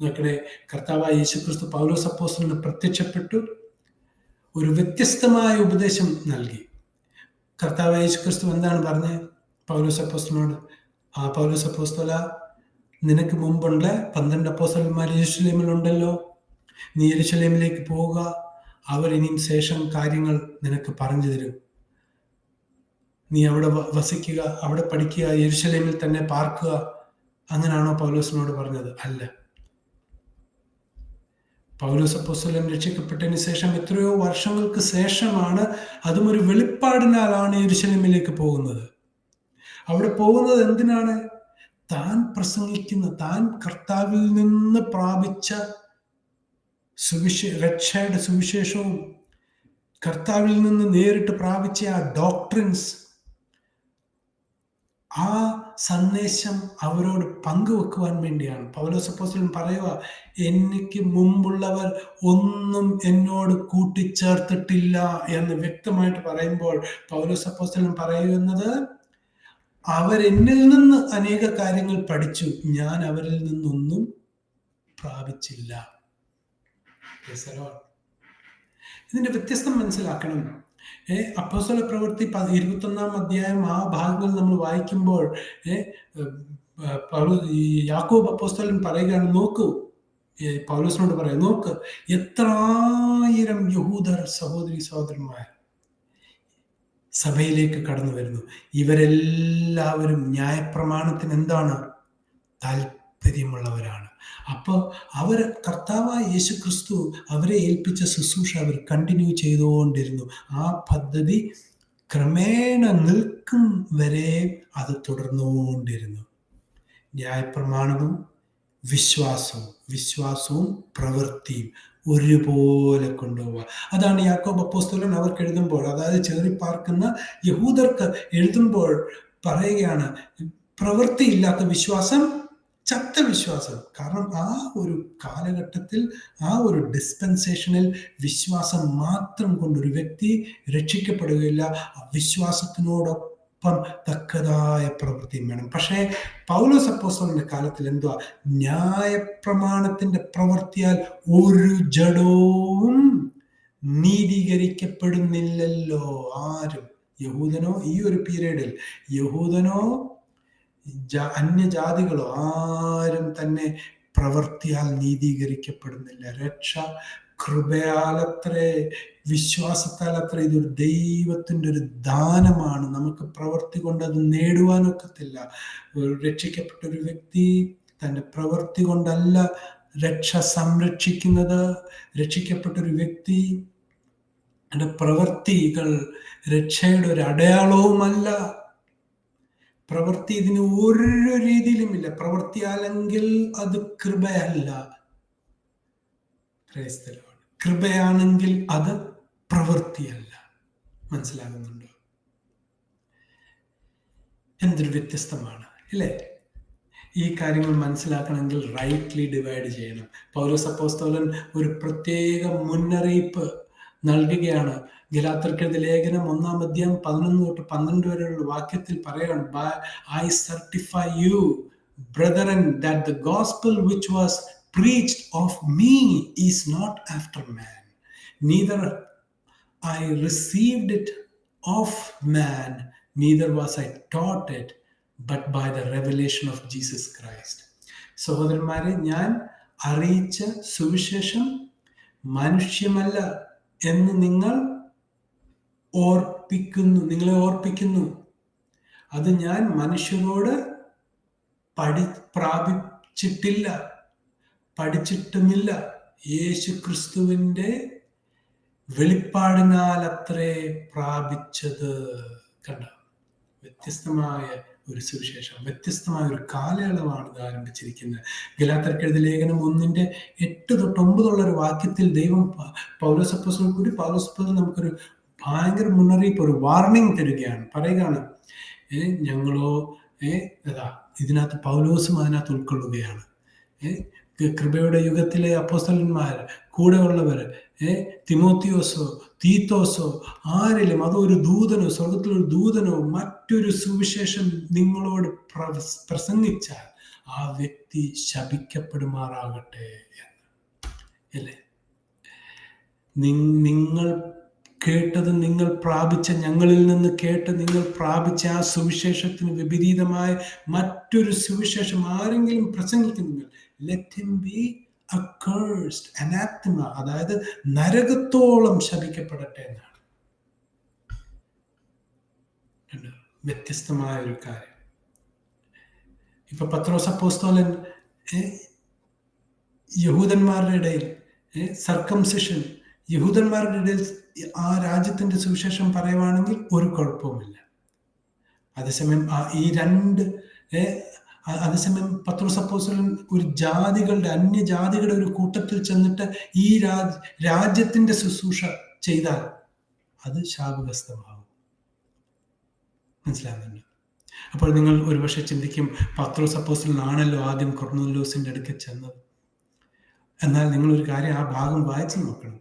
നോക്കണേ, കർത്താവായ യേശുക്രിസ്തു പൗലോസ് അപ്പോസ്തലന് പ്രത്യക്ഷപ്പെട്ടു, ഒരു വ്യത്യസ്തമായ ഉപദേശം നൽകി. കർത്താവായ യേശുക്രിസ്തു എന്താണ് പറഞ്ഞത് പൗലോസ് അപ്പോസ്തലനോട്? പൗലോസ് അപ്പോസ്തല, നിനക്ക് മുമ്പുള്ള 12 അപ്പോസ്തലന്മാർ യെരൂശലേമിലുണ്ടല്ലോ, നീ യെരൂശലേമിലേക്ക് പോവുക, അവർ ഇനിയും ശേഷം കാര്യങ്ങൾ നിനക്ക് പറഞ്ഞു തരും. നീ അവിടെ വസിക്കുക, അവിടെ പഠിക്കുക, യെരൂശലേമിൽ തന്നെ പാർക്കുക. അങ്ങനെയാണോ പൗലോസിനോട് പറഞ്ഞത്? അല്ല. പൗലോസ് അപ്പോസ്തലൻ രക്ഷിക്കപ്പെട്ടതിന് ശേഷം എത്രയോ വർഷങ്ങൾക്ക് ശേഷമാണ്, അതും ഒരു വെളിപ്പാടിനാലാണ് യെരൂശലേമിലേക്ക് പോകുന്നത്. അവിടെ പോകുന്നത് എന്തിനാണ്? താൻ പ്രസംഗിക്കുന്ന, താൻ കർത്താവിൽ നിന്ന് പ്രാപിച്ച രക്ഷയുടെ സുവിശേഷവും കർത്താവിൽ നിന്ന് നേരിട്ട് പ്രാപിച്ച ആ ഡോക്ട്രിൻസ്, ആ സന്ദേശം അവരോട് പങ്കുവെക്കുവാൻ വേണ്ടിയാണ്. പൗലോസ് അപ്പോസ്തലൻ പറയുക, എനിക്ക് മുമ്പുള്ളവർ ഒന്നും എന്നോട് കൂട്ടിച്ചേർത്തിട്ടില്ല എന്ന് വ്യക്തമായിട്ട് പറയുമ്പോൾ പൗലോസ് അപ്പോസ്തലൻ പറയുന്നത്, അവരെന്നിൽ നിന്ന് അനേക കാര്യങ്ങൾ പഠിച്ചു, ഞാൻ അവരിൽ നിന്നൊന്നും പ്രാപിച്ചില്ല. ഇതിന്റെ വ്യത്യസ്തം മനസ്സിലാക്കണം. അപ്പോസ്തല പ്രവൃത്തി 21-ാം അധ്യായം ആ ഭാഗങ്ങൾ നമ്മൾ വായിക്കുമ്പോൾ യാക്കോബ് അപ്പോസ്തലൻ പറയുകയാണ്, നോക്കൂ, പൗലോസിനോട് പറയാം, നോക്ക്, എത്രായിരം യഹൂദർ സഹോദരി സഹോദരന്മാർ സഭയിലേക്ക് കടന്നു വരുന്നു. ഇവരെല്ലാവരും ന്യായപ്രമാണത്തിന് എന്താണ്? താല്പര്യമുള്ളവരാണ്. അപ്പോൾ അവർ കർത്താവായ യേശുക്രിസ്തു അവരെ ഏൽപ്പിച്ച ശുശ്രൂഷ അവർ കണ്ടിന്യൂ ചെയ്തുകൊണ്ടിരുന്നു. ആ പദ്ധതി ക്രമേണ നിൽക്കും വരെ അത് തുടർന്നുകൊണ്ടിരുന്നു. ന്യായപ്രമാണവും വിശ്വാസവും പ്രവൃത്തിയും ഒരുപോലെ കൊണ്ടുപോവുക. അതാണ് യാക്കോബ് അപ്പോസ്തലൻ അവർക്ക് എഴുതുമ്പോൾ, അതായത് ചേറിപ്പാർക്കുന്ന യഹൂദർക്ക് എഴുതുമ്പോൾ പറയുകയാണ്, പ്രവൃത്തിയില്ലാത്ത വിശ്വാസം ചത്ത വിശ്വാസം. കാരണം ആ ഒരു കാലഘട്ടത്തിൽ, ആ ഒരു ഡിസ്പെൻസേഷനിൽ വിശ്വാസം മാത്രം കൊണ്ടൊരു വ്യക്തി രക്ഷിക്കപ്പെടുകയില്ല. വിശ്വാസത്തിനോടൊപ്പം തക്കതായ പ്രവൃത്തിയും വേണം. പക്ഷേ പൗലോസ് അപ്പോസ്തലന്റെ കാലത്തിൽ എന്തുവാ? ന്യായപ്രമാണത്തിന്റെ പ്രവൃത്തിയാൽ ഒരു ജഡവും നീതീകരിക്കപ്പെടുന്നില്ലല്ലോ. ആരും, യഹൂദനോ, ഈ ഒരു പീരീഡിൽ യഹൂദനോ അന്യജാതികളോ ആരും തന്നെ പ്രവൃത്തിയാൽ നീതീകരിക്കപ്പെടുന്നില്ല. രക്ഷ കൃപയാലത്രേ, വിശ്വാസത്താലത്രേ. ഇതൊരു ദൈവത്തിൻ്റെ ഒരു ദാനമാണ്. നമുക്ക് പ്രവൃത്തി കൊണ്ട് അത് നേടുവാനൊക്കത്തില്ല. രക്ഷിക്കപ്പെട്ട ഒരു വ്യക്തി തൻ്റെ പ്രവൃത്തി കൊണ്ടല്ല രക്ഷ സംരക്ഷിക്കുന്നത്. രക്ഷിക്കപ്പെട്ടൊരു വ്യക്തി പ്രവൃത്തികൾ രക്ഷയുടെ ഒരു അടയാളവുമല്ല. പ്രവൃത്തി ഇതിന് ഒരു രീതിയിലുമില്ല. പ്രവൃത്തിയാലെങ്കിൽ അത് കൃപയല്ല. കൃപയാണെങ്കിൽ അത് പ്രവൃത്തിയല്ല. മനസ്സിലാകുന്നുണ്ടോ? എന്തൊരു വ്യത്യസ്തമാണ് അല്ലേ? ഈ കാര്യങ്ങൾ മനസ്സിലാക്കണമെങ്കിൽ റൈറ്റ്ലി ഡിവൈഡ് ചെയ്യണം. പൗലോസ് അപ്പോസ്തലൻ ഒരു പ്രത്യേക മുന്നറിയിപ്പ് നൽകുകയാണ്. ഗലാത്യർക്കെഴുതിയ ലേഖനം 1-ാം അധ്യായം 11 തൊട്ട് 12 വരെയുള്ള വാക്യത്തിൽ പറയുകയാണ്, I certify you, brethren, that the gospel which was preached of me is not after man, neither I received it of man, neither was I taught it, but by the revelation of Jesus Christ. സഹോദരന്മാരെ, ഞാൻ അറിയിച്ച സുവിശേഷം മനുഷ്യമല്ല എന്ന് നിങ്ങളെ ഓർപ്പിക്കുന്നു. അത് ഞാൻ മനുഷ്യരോട് പ്രാപിച്ചിട്ടില്ല, പഠിച്ചിട്ടുമില്ല. യേശു ക്രിസ്തുവിൻ്റെ വെളിപ്പാടിനാലത്രേ പ്രാപിച്ചത്. കണ്ട, വ്യത്യസ്തമായ ഒരു സുവിശേഷം, വ്യത്യസ്തമായ ഒരു കാലയളവാണ് ഇത് ആരംഭിച്ചിരിക്കുന്നത്. ഗലാത്യർക്കെഴുതിയ ലേഖനം 1-8 തൊട്ട് 9 ഒരു വാക്യത്തിൽ ദൈവം പൗലോസ് അപ്പോസ്തലൻ നമുക്കൊരു ഭയങ്കര മുന്നറിയിപ്പ്, ഒരു വാർണിംഗ് തരികയാണ്, പറയുകയാണ് ഞങ്ങളോ അതാ ഇതിനകത്ത് പൗലോസും അതിനകത്ത് ഉൾക്കൊള്ളുകയാണ്. കൃപയുടെ യുഗത്തിലെ അപ്പോസ്തലന്മാർ, കൂടെയുള്ളവർ, തിമോത്തിയോസോ തീത്തോസോ ആരെങ്കിലും, അതൊരു ദൂതനോ, സ്വർഗത്തിലൊരു ദൂതനോ മറ്റൊരു സുവിശേഷം നിങ്ങളോട് പ്രസംഗിച്ചാൽ ആ വ്യക്തി ശപിക്കപ്പെടുമാറാകട്ടെ അല്ലേ? നിങ്ങൾ കേട്ടത്, നിങ്ങൾ പ്രാപിച്ച, ഞങ്ങളിൽ നിന്ന് കേട്ട് നിങ്ങൾ പ്രാപിച്ച ആ സുവിശേഷത്തിന് വിപരീതമായ മറ്റൊരു സുവിശേഷം ആരെങ്കിലും പ്രസംഗിക്കുന്നെങ്കിൽ let him be accursed, anathema, അതായത് നരകത്തോളം ശപിക്കപ്പെടട്ടെ എന്നാണ്. വ്യത്യസ്തമായ ഒരു കാര്യം. ഇപ്പൊ പത്രോസ് അപ്പോസ്തലൻ യഹൂദന്മാരുടെ ഇടയിൽ സർക്കംസിഷൻ, യഹൂദന്മാരുടെ ഇടയിൽ ആ രാജ്യത്തിന്റെ സുവിശേഷം പറയുവാണെങ്കിൽ ഒരു കുഴപ്പവുമില്ല. അതേസമയം അതേസമയം പത്രോസ് അപ്പോസ്തലൻ ഒരു ജാതികളുടെ, അന്യജാതികളുടെ ഒരു കൂട്ടത്തിൽ ചെന്നിട്ട് ഈ രാജ്യത്തിന്റെ ശുശ്രൂഷ ചെയ്താൽ അത് ശാപഗ്രസ്തമാകും. മനസ്സിലാകുന്നുണ്ട്? അപ്പോൾ നിങ്ങൾ ഒരുപക്ഷെ ചിന്തിക്കും, പത്രോസ് അപ്പോസ്തലനാണല്ലോ ആദ്യം കൊർന്നേലിയോസിന്റെ അടുക്കൽ ചെന്നത്. എന്നാൽ നിങ്ങളൊരു കാര്യം, ആ ഭാഗം വായിച്ചു നോക്കണം.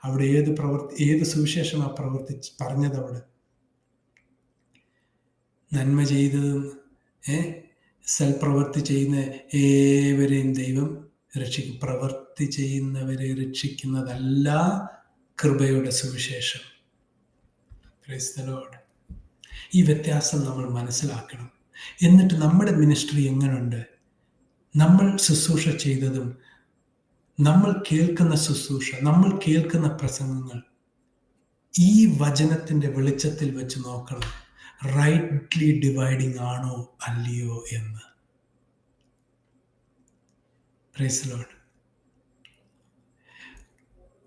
അവിടെ ഏത് സുവിശേഷമാണ് പറഞ്ഞത്? അവിടെ നന്മ ചെയ്തതും സൽപ്രവൃത്തി ചെയ്യുന്ന ഏവരെയും ദൈവം രക്ഷിക്കും. പ്രവൃത്തി ചെയ്യുന്നവരെ രക്ഷിക്കുന്നതല്ല കൃപയുടെ സുവിശേഷം. Price the Lord. ഈ വ്യത്യാസം നമ്മൾ മനസ്സിലാക്കണം. എന്നിട്ട് നമ്മുടെ മിനിസ്ട്രി എങ്ങനെയുണ്ട്? നമ്മൾ ശുശ്രൂഷ ചെയ്തതും, നമ്മൾ കേൾക്കുന്ന ശുശ്രൂഷ, നമ്മൾ കേൾക്കുന്ന പ്രസംഗങ്ങൾ ഈ വചനത്തിന്റെ വെളിച്ചത്തിൽ വെച്ച് നോക്കണം. റൈറ്റ്ലി ഡിവൈഡിങ് ആണോ അല്ലയോ എന്ന്. Price the Lord.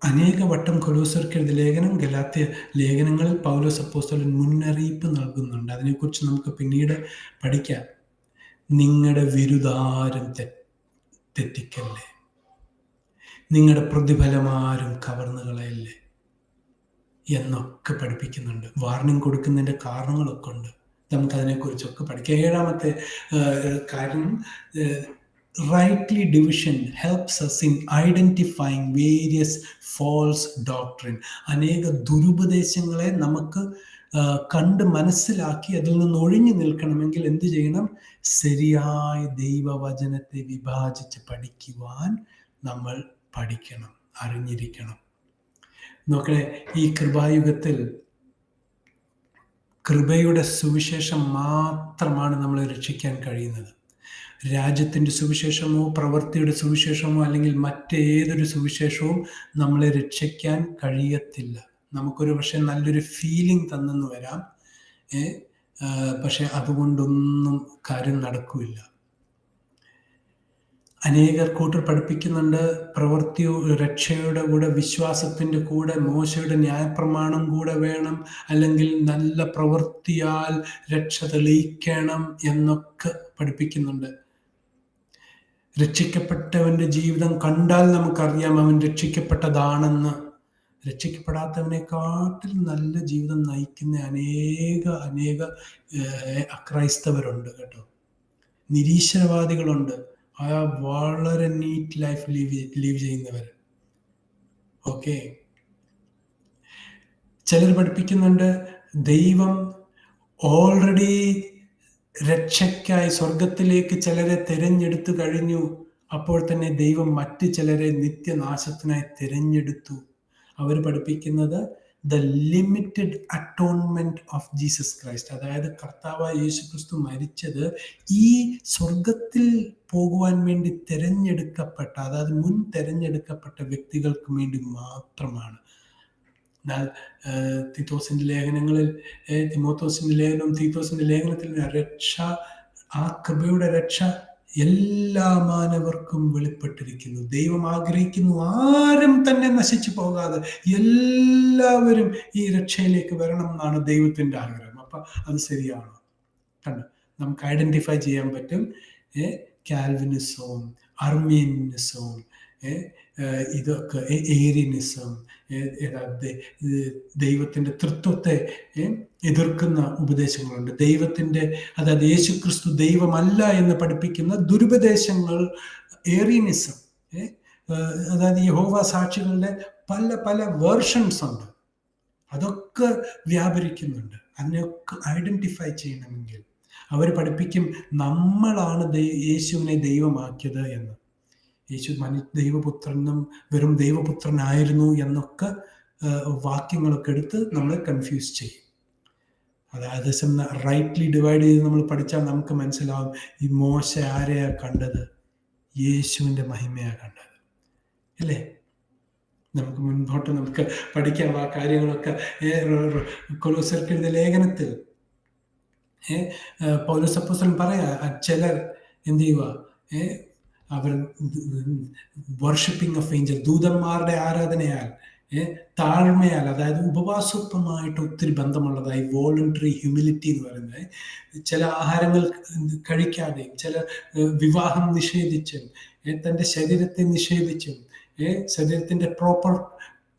അനേക വട്ടം കൊലോസ്യർക്കെഴുതിയ ലേഖനം, ഗലാത്യ ലേഖനങ്ങളിൽ പൗലോസ് അപ്പോസ്തലൻ മുന്നറിയിപ്പ് നൽകുന്നുണ്ട്. അതിനെക്കുറിച്ച് നമുക്ക് പിന്നീട് പഠിക്കാം. നിങ്ങളുടെ വിരുദാരും തെറ്റിക്കല്ലേ, നിങ്ങളുടെ പ്രതിഫലമാരും കവർന്നു കളയല്ലേ എന്നൊക്കെ പഠിപ്പിക്കുന്നുണ്ട്. വാർണിംഗ് കൊടുക്കുന്നതിൻ്റെ കാരണങ്ങളൊക്കെ ഉണ്ട്. നമുക്കതിനെക്കുറിച്ചൊക്കെ പഠിക്കാം. 7ാമത്തെ കാര്യം, rightly division helps us in identifying various false doctrine. അനേക ദുരുപദേശങ്ങളെ നമുക്ക് കണ്ട് മനസ്സിലാക്കി അതിൽ നിന്ന് ഒഴിഞ്ഞു നിൽക്കണമെങ്കിൽ എന്ത് ചെയ്യണം? ശരിയായ ദൈവവചനത്തെ വിഭാജിച്ച് പഠിക്കുവാൻ നമ്മൾ പഠിക്കണം, അറിഞ്ഞിരിക്കണം. നോക്കണേ, ഈ കൃപായുഗത്തിൽ കൃപയുടെ സുവിശേഷം മാത്രമാണ് നമ്മളെ രക്ഷിക്കാൻ കഴിയുന്നത്. രാജ്യത്തിൻ്റെ സുവിശേഷമോ പ്രവൃത്തിയുടെ സുവിശേഷമോ അല്ലെങ്കിൽ മറ്റേതൊരു സുവിശേഷവും നമ്മളെ രക്ഷിക്കാൻ കഴിയത്തില്ല. നമുക്കൊരു പക്ഷെ നല്ലൊരു ഫീലിംഗ് തന്നെന്ന് വരാം, പക്ഷെ അതുകൊണ്ടൊന്നും കാര്യം നടക്കില്ല. അനേകർ കൂട്ടർ പഠിപ്പിക്കുന്നുണ്ട്, രക്ഷയുടെ കൂടെ വിശ്വാസത്തിൻ്റെ കൂടെ മോശയുടെ ന്യായപ്രമാണം കൂടെ വേണം, അല്ലെങ്കിൽ നല്ല പ്രവൃത്തിയാൽ രക്ഷ തെളിയിക്കണം എന്നൊക്കെ പഠിപ്പിക്കുന്നുണ്ട്. രക്ഷിക്കപ്പെട്ടവൻ്റെ ജീവിതം കണ്ടാൽ നമുക്കറിയാം അവൻ രക്ഷിക്കപ്പെട്ടതാണെന്ന്. രക്ഷിക്കപ്പെടാത്തവനെക്കാട്ടിൽ നല്ല ജീവിതം നയിക്കുന്ന അനേക അക്രൈസ്തവരുണ്ട് കേട്ടോ. നിരീശ്വരവാദികളുണ്ട്, വളരെ നീറ്റ് ലൈഫ് ലീവ് ചെയ്യുന്നവർ. ഓക്കെ, ചിലർ പഠിപ്പിക്കുന്നുണ്ട് ദൈവം ഓൾറെഡി രക്ഷയ്ക്കായി സ്വർഗത്തിലേക്ക് ചിലരെ തിരഞ്ഞെടുത്തു കഴിഞ്ഞു, അപ്പോൾ തന്നെ ദൈവം മറ്റ് ചിലരെ നിത്യനാശത്തിനായി തിരഞ്ഞെടുത്തു. അവർ പഠിപ്പിക്കുന്നത് the limited atonement of Jesus Christ, അതായത് കർത്താവായ യേശു ക്രിസ്തു മരിച്ചത് ഈ സ്വർഗത്തിൽ പോകുവാൻ വേണ്ടി തിരഞ്ഞെടുക്കപ്പെട്ട, അതായത് മുൻ തിരഞ്ഞെടുക്കപ്പെട്ട വ്യക്തികൾക്ക് വേണ്ടി മാത്രമാണ്. എന്നാൽ തീത്തോസിന്റെ ലേഖനങ്ങളിൽ, തിമോത്തോസിന്റെ ലേഖനവും തീത്തോസിന്റെ ലേഖനത്തിൽ രക്ഷ, ആ കൃപയുടെ രക്ഷ എല്ലാ മാനവർക്കും വെളിപ്പെട്ടിരിക്കുന്നു. ദൈവം ആഗ്രഹിക്കുന്നു ആരും തന്നെ നശിച്ചു പോകാതെ എല്ലാവരും ഈ രക്ഷയിലേക്ക് വരണം എന്നാണ് ദൈവത്തിന്റെ ആഗ്രഹം. അപ്പൊ അത് ശരിയാണോ? കണ്ടോ, നമുക്ക് ഐഡന്റിഫൈ ചെയ്യാൻ പറ്റും. കാൽവിനിസവും അർമീനിസവും ഇതൊക്കെ ഏരിയനിസം, ദൈവത്തിൻ്റെ തൃത്വത്തെ എതിർക്കുന്ന ഉപദേശങ്ങളുണ്ട്. ദൈവത്തിൻ്റെ, അതായത് യേശുക്രിസ്തു ദൈവമല്ല എന്ന് പഠിപ്പിക്കുന്ന ദുരുപദേശങ്ങൾ, ഏറിയനിസം, അതായത് യഹോവ സാക്ഷികളുടെ പല പല വേർഷൻസ് ഉണ്ട്. അതൊക്കെ വ്യാപരിക്കുന്നുണ്ട്. അതിനെയൊക്കെ ഐഡൻറ്റിഫൈ ചെയ്യണമെങ്കിൽ അവർ പഠിപ്പിക്കും നമ്മളാണ് യേശുവിനെ ദൈവമാക്കിയത് എന്ന്. യേശു ദൈവപുത്രനും വെറും ദൈവപുത്രനായിരുന്നു എന്നൊക്കെ വാക്യങ്ങളൊക്കെ എടുത്ത് നമ്മൾ കൺഫ്യൂസ് ചെയ്യും. അതായത് റൈറ്റ്ലി ഡിവൈഡ് ചെയ്ത് നമ്മൾ പഠിച്ചാൽ നമുക്ക് മനസ്സിലാവും, ഈ മോശ ആരെയാ കണ്ടത്? യേശുവിൻ്റെ മഹിമയാണ് കണ്ടത്, അല്ലേ? നമുക്ക് മുൻപോട്ട് നമുക്ക് പഠിക്കാം ആ കാര്യങ്ങളൊക്കെ. കൊലോസ്യർക്ക് എഴുതിയ ലേഖനത്തിൽ പൗലോസ് അപ്പോസ്തലൻ പറയാ, ചിലർ എന്ത് ചെയ്യുക, അവർ വർഷിപ്പിംഗ് ഓഫ് ഏഞ്ചൽ, ദൂതന്മാരുടെ ആരാധനയാൽ, താഴ്മയാൽ, അതായത് ഉപവാസത്വമായിട്ട് ഒത്തിരി ബന്ധമുള്ളതായി വോളണ്ടറി ഹ്യൂമിലിറ്റി എന്ന് പറയുന്നത്, ചില ആഹാരങ്ങൾ കഴിക്കാതെയും, ചില വിവാഹം നിഷേധിച്ചും, തൻ്റെ ശരീരത്തെ നിഷേധിച്ചും, ശരീരത്തിൻ്റെ പ്രോപ്പർ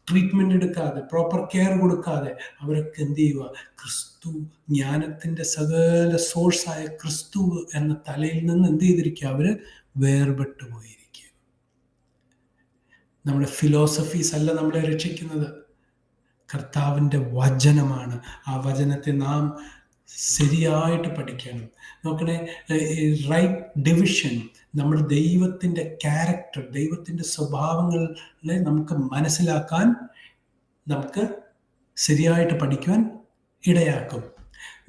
ട്രീറ്റ്മെന്റ് എടുക്കാതെ, പ്രോപ്പർ കെയർ കൊടുക്കാതെ അവരൊക്കെ എന്ത് ചെയ്യുക, ക്രിസ്തു ജ്ഞാനത്തിൻ്റെ സകല സോഴ്സായ ക്രിസ്തു എന്ന തലയിൽ നിന്ന് എന്ത് ചെയ്തിരിക്കുക, അവര് വേർപെട്ടു പോയിരിക്കുക. നമ്മുടെ ഫിലോസഫീസ് അല്ല നമ്മളെ രക്ഷിക്കുന്നത്, കർത്താവിൻ്റെ വചനമാണ്. ആ വചനത്തെ നാം ശരിയായിട്ട് പഠിക്കണം. നോക്കണേ, റൈറ്റ് ഡിവിഷൻ, നമ്മുടെ ദൈവത്തിൻ്റെ ക്യാരക്ടർ, ദൈവത്തിൻ്റെ സ്വഭാവങ്ങളെ നമുക്ക് മനസ്സിലാക്കാൻ, നമുക്ക് ശരിയായിട്ട് പഠിക്കുവാൻ ഇടയാക്കും.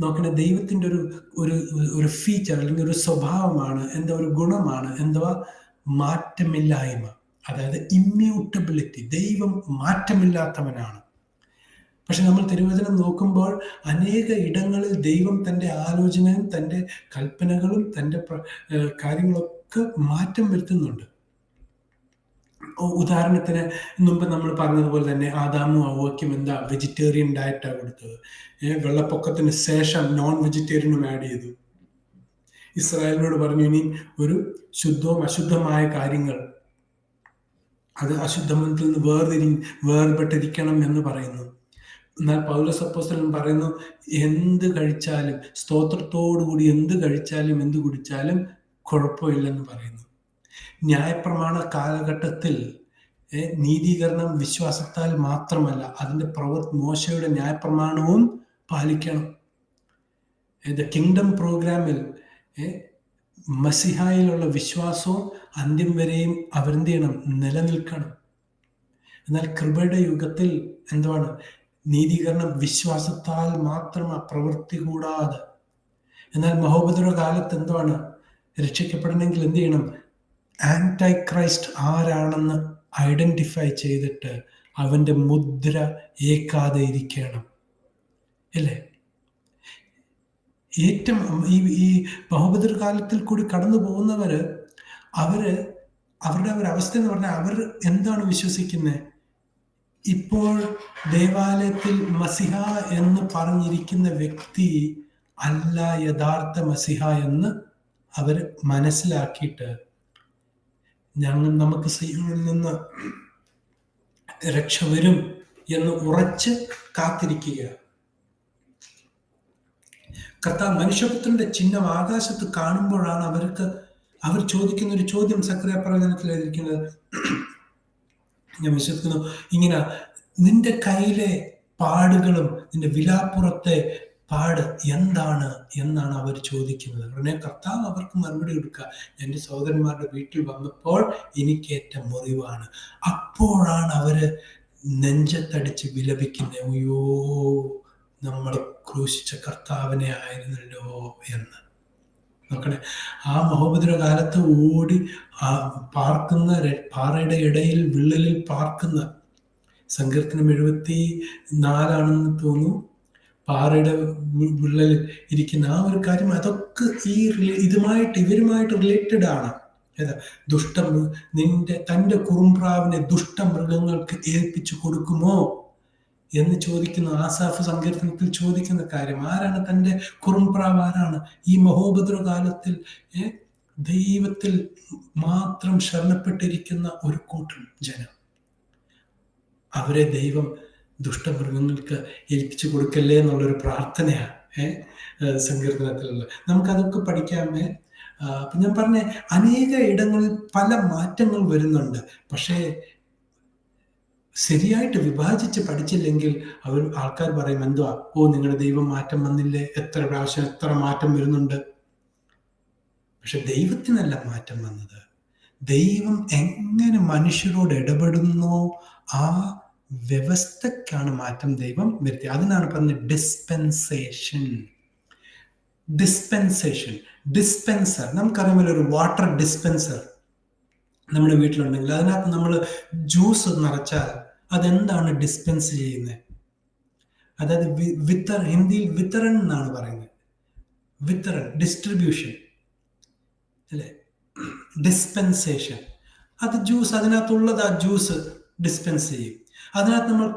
നോക്കണേ, ദൈവത്തിൻ്റെ ഒരു ഫീച്ചർ അല്ലെങ്കിൽ ഒരു സ്വഭാവമാണ്, എന്താ, ഒരു ഗുണമാണ് എന്തുവാ? മാറ്റമില്ലായ്മ, അതായത് ഇമ്മ്യൂട്ടബിലിറ്റി. ദൈവം മാറ്റമില്ലാത്തവനാണ്. പക്ഷെ നമ്മൾ തിരുവചനം നോക്കുമ്പോൾ അനേക ഇടങ്ങളിൽ ദൈവം തൻ്റെ ആലോചനയും തൻ്റെ കൽപ്പനകളും തൻ്റെ കാര്യങ്ങളൊക്കെ മാറ്റം വരുത്തുന്നുണ്ട്. ഉദാഹരണത്തിന് മുമ്പ് നമ്മൾ പറഞ്ഞതുപോലെ തന്നെ ആദാമും ഹവ്വയ്ക്കും എന്താ വെജിറ്റേറിയൻ ഡയറ്റാണ് കൊടുത്തത്. വെള്ളപ്പൊക്കത്തിന് ശേഷം നോൺ വെജിറ്റേറിയനും ആഡ് ചെയ്തു. ഇസ്രായേലിനോട് പറഞ്ഞു, ഇനി ഒരു ശുദ്ധവും അശുദ്ധമായ കാര്യങ്ങൾ അത് അശുദ്ധത്തിൽ നിന്ന് വേർപെട്ടിരിക്കണം എന്ന് പറയുന്നു. എന്നാൽ പൗലോസ് അപ്പോസ്തലൻ പറയുന്നു, എന്ത് കഴിച്ചാലും സ്തോത്രത്തോടുകൂടി എന്ത് കഴിച്ചാലും എന്ത് കുടിച്ചാലും കുഴപ്പമില്ലെന്ന് പറയുന്നു. ന്യായപ്രമാണ കാലഘട്ടത്തിൽ നീതീകരണം വിശ്വാസത്താൽ മാത്രമല്ല, അതിൻ്റെ മോശയുടെ ന്യായപ്രമാണവും പാലിക്കണം. കിങ്ഡം പ്രോഗ്രാമിൽ മസിഹായിലുള്ള വിശ്വാസവും അന്ത്യം വരെയും അവരെന്ത് ചെയ്യണം, നിലനിൽക്കണം. എന്നാൽ കൃപയുടെ യുഗത്തിൽ എന്താണ്? നീതീകരണം വിശ്വാസത്താൽ മാത്രം, പ്രവൃത്തി കൂടാതെ. എന്നാൽ മഹോപദ്രവ കാലത്ത് എന്താണ്? രക്ഷിക്കപ്പെടണമെങ്കിൽ എന്ത് ചെയ്യണം? ആന്റൈ ക്രൈസ്റ്റ് ആരാണെന്ന് ഐഡന്റിഫൈ ചെയ്തിട്ട് അവൻ്റെ മുദ്ര ഏക്കാതെ ഇരിക്കണം, അല്ലേ? ഏറ്റവും ഈ മഹോപദ്രവ കാലത്തിൽ കൂടി കടന്നു പോകുന്നവര് അവരുടെ ഒരു അവസ്ഥ എന്ന് പറഞ്ഞാൽ, അവർ എന്താണ് വിശ്വസിക്കുന്നത്? ഇപ്പോൾ ദേവാലയത്തിൽ മസിഹ എന്ന് പറഞ്ഞിരിക്കുന്ന വ്യക്തി അല്ല യഥാർത്ഥ മസിഹ എന്ന് അവർ മനസ്സിലാക്കിയിട്ട് നമുക്ക് സിയോനിൽ നിന്ന് രക്ഷ വരും എന്ന് ഉറച്ച് കാത്തിരിക്കുക. കർത്താവ് മനുഷ്യപുത്രന്റെ ചിഹ്നം ആകാശത്ത് കാണുമ്പോഴാണ് അവർ ചോദിക്കുന്ന ഒരു ചോദ്യം സക്കറിയ പ്രവചനത്തിൽ എഴുതിയിരിക്കുന്നത്. ഞാൻ വിശ്വസിക്കുന്നു, ഇങ്ങനെ, നിന്റെ കയ്യിലെ പാടുകളും നിന്റെ വിലാപ്പുറത്തെ പാട് എന്താണ് എന്നാണ് അവർ ചോദിക്കുന്നത്. ഉടനെ കർത്താവ് അവർക്ക് മറുപടി കൊടുക്കുക, എൻ്റെ സഹോദരന്മാരുടെ വീട്ടിൽ വന്നപ്പോൾ എനിക്കേറ്റ മുറിവാണ്. അപ്പോഴാണ് അവര് നെഞ്ചത്തടിച്ച് വിലപിക്കുന്നത്, അയ്യോ, നമ്മൾ ക്രൂശിച്ച കർത്താവിനെ ആയിരുന്നല്ലോ എന്ന്. നോക്കണേ, ആ മഹോപദ്രവ കാലത്ത് ഓടി പാർക്കുന്ന, പാറയുടെ ഇടയിൽ വിള്ളലിൽ പാർക്കുന്ന, സങ്കീർത്തനം 74 തോന്നുന്നു, പാറയുടെ വിള്ളലിൽ ഇരിക്കുന്ന ആ ഒരു കാര്യം, അതൊക്കെ ഇവരുമായിട്ട് റിലേറ്റഡ് ആണ്. തൻ്റെ കുറുമ്പ്രാവിനെ ദുഷ്ടമൃഗങ്ങൾക്ക് ഏൽപ്പിച്ചു കൊടുക്കുമോ എന്ന് ചോദിക്കുന്ന ആസാഫ് സങ്കീർത്തനത്തിൽ ചോദിക്കുന്ന കാര്യം. ആരാണ് തൻ്റെ കുറുമ്പ്രാവ്? ആരാണ്? ഈ മഹോപദ്രവ കാലത്തിൽ ദൈവത്തിൽ മാത്രം ശരണപ്പെട്ടിരിക്കുന്ന ഒരു കൂട്ടം ജനം, അവരെ ദൈവം ദുഷ്ടമൃഗങ്ങൾക്ക് ഏൽപ്പിച്ചു കൊടുക്കല്ലേ എന്നുള്ളൊരു പ്രാർത്ഥനയാണ് സങ്കീർത്തനത്തിലുള്ള. നമുക്കതൊക്കെ പഠിക്കാമേ. അപ്പം ഞാൻ പറഞ്ഞ അനേക ഇടങ്ങളിൽ പല മാറ്റങ്ങൾ വരുന്നുണ്ട്. പക്ഷേ ശരിയായിട്ട് വിഭാജിച്ച് പഠിച്ചില്ലെങ്കിൽ ആൾക്കാർ പറയും, എന്തുവാ, നിങ്ങളുടെ ദൈവം മാറ്റം വന്നില്ലേ, എത്ര പ്രാവശ്യം എത്ര മാറ്റം വരുന്നുണ്ട്. പക്ഷെ ദൈവത്തിനല്ല മാറ്റം വന്നത്. ദൈവം എങ്ങനെ മനുഷ്യരോട് ഇടപെടുന്നോ ആ വ്യവസ്ഥക്കാണ് മാറ്റം ദൈവം വരുത്തിയത്. അതിനാണ് പറഞ്ഞത് ഡിസ്പെൻസേഷൻ. ഡിസ്പെൻസർ നമുക്കറിയാമല്ലോ, ഒരു വാട്ടർ ഡിസ്പെൻസർ നമ്മുടെ വീട്ടിലുണ്ടെങ്കിൽ അതിനകത്ത് നമ്മൾ ജ്യൂസ് നിറച്ചാൽ അതെന്താണ് ഡിസ്പെൻസ് ചെയ്യുന്നത്? അതായത് ഹിന്ദിയിൽ വിതരൺ എന്നാണ് പറയുന്നത്. വിതരൺ, ഡിസ്ട്രിബ്യൂഷൻ അല്ലേ, ഡിസ്പെൻസേഷൻ. അത് ജ്യൂസ്, അതിനകത്തുള്ളത് ആ ജ്യൂസ് ഡിസ്പെൻസ് ചെയ്യും. അതിനകത്ത് നമ്മൾ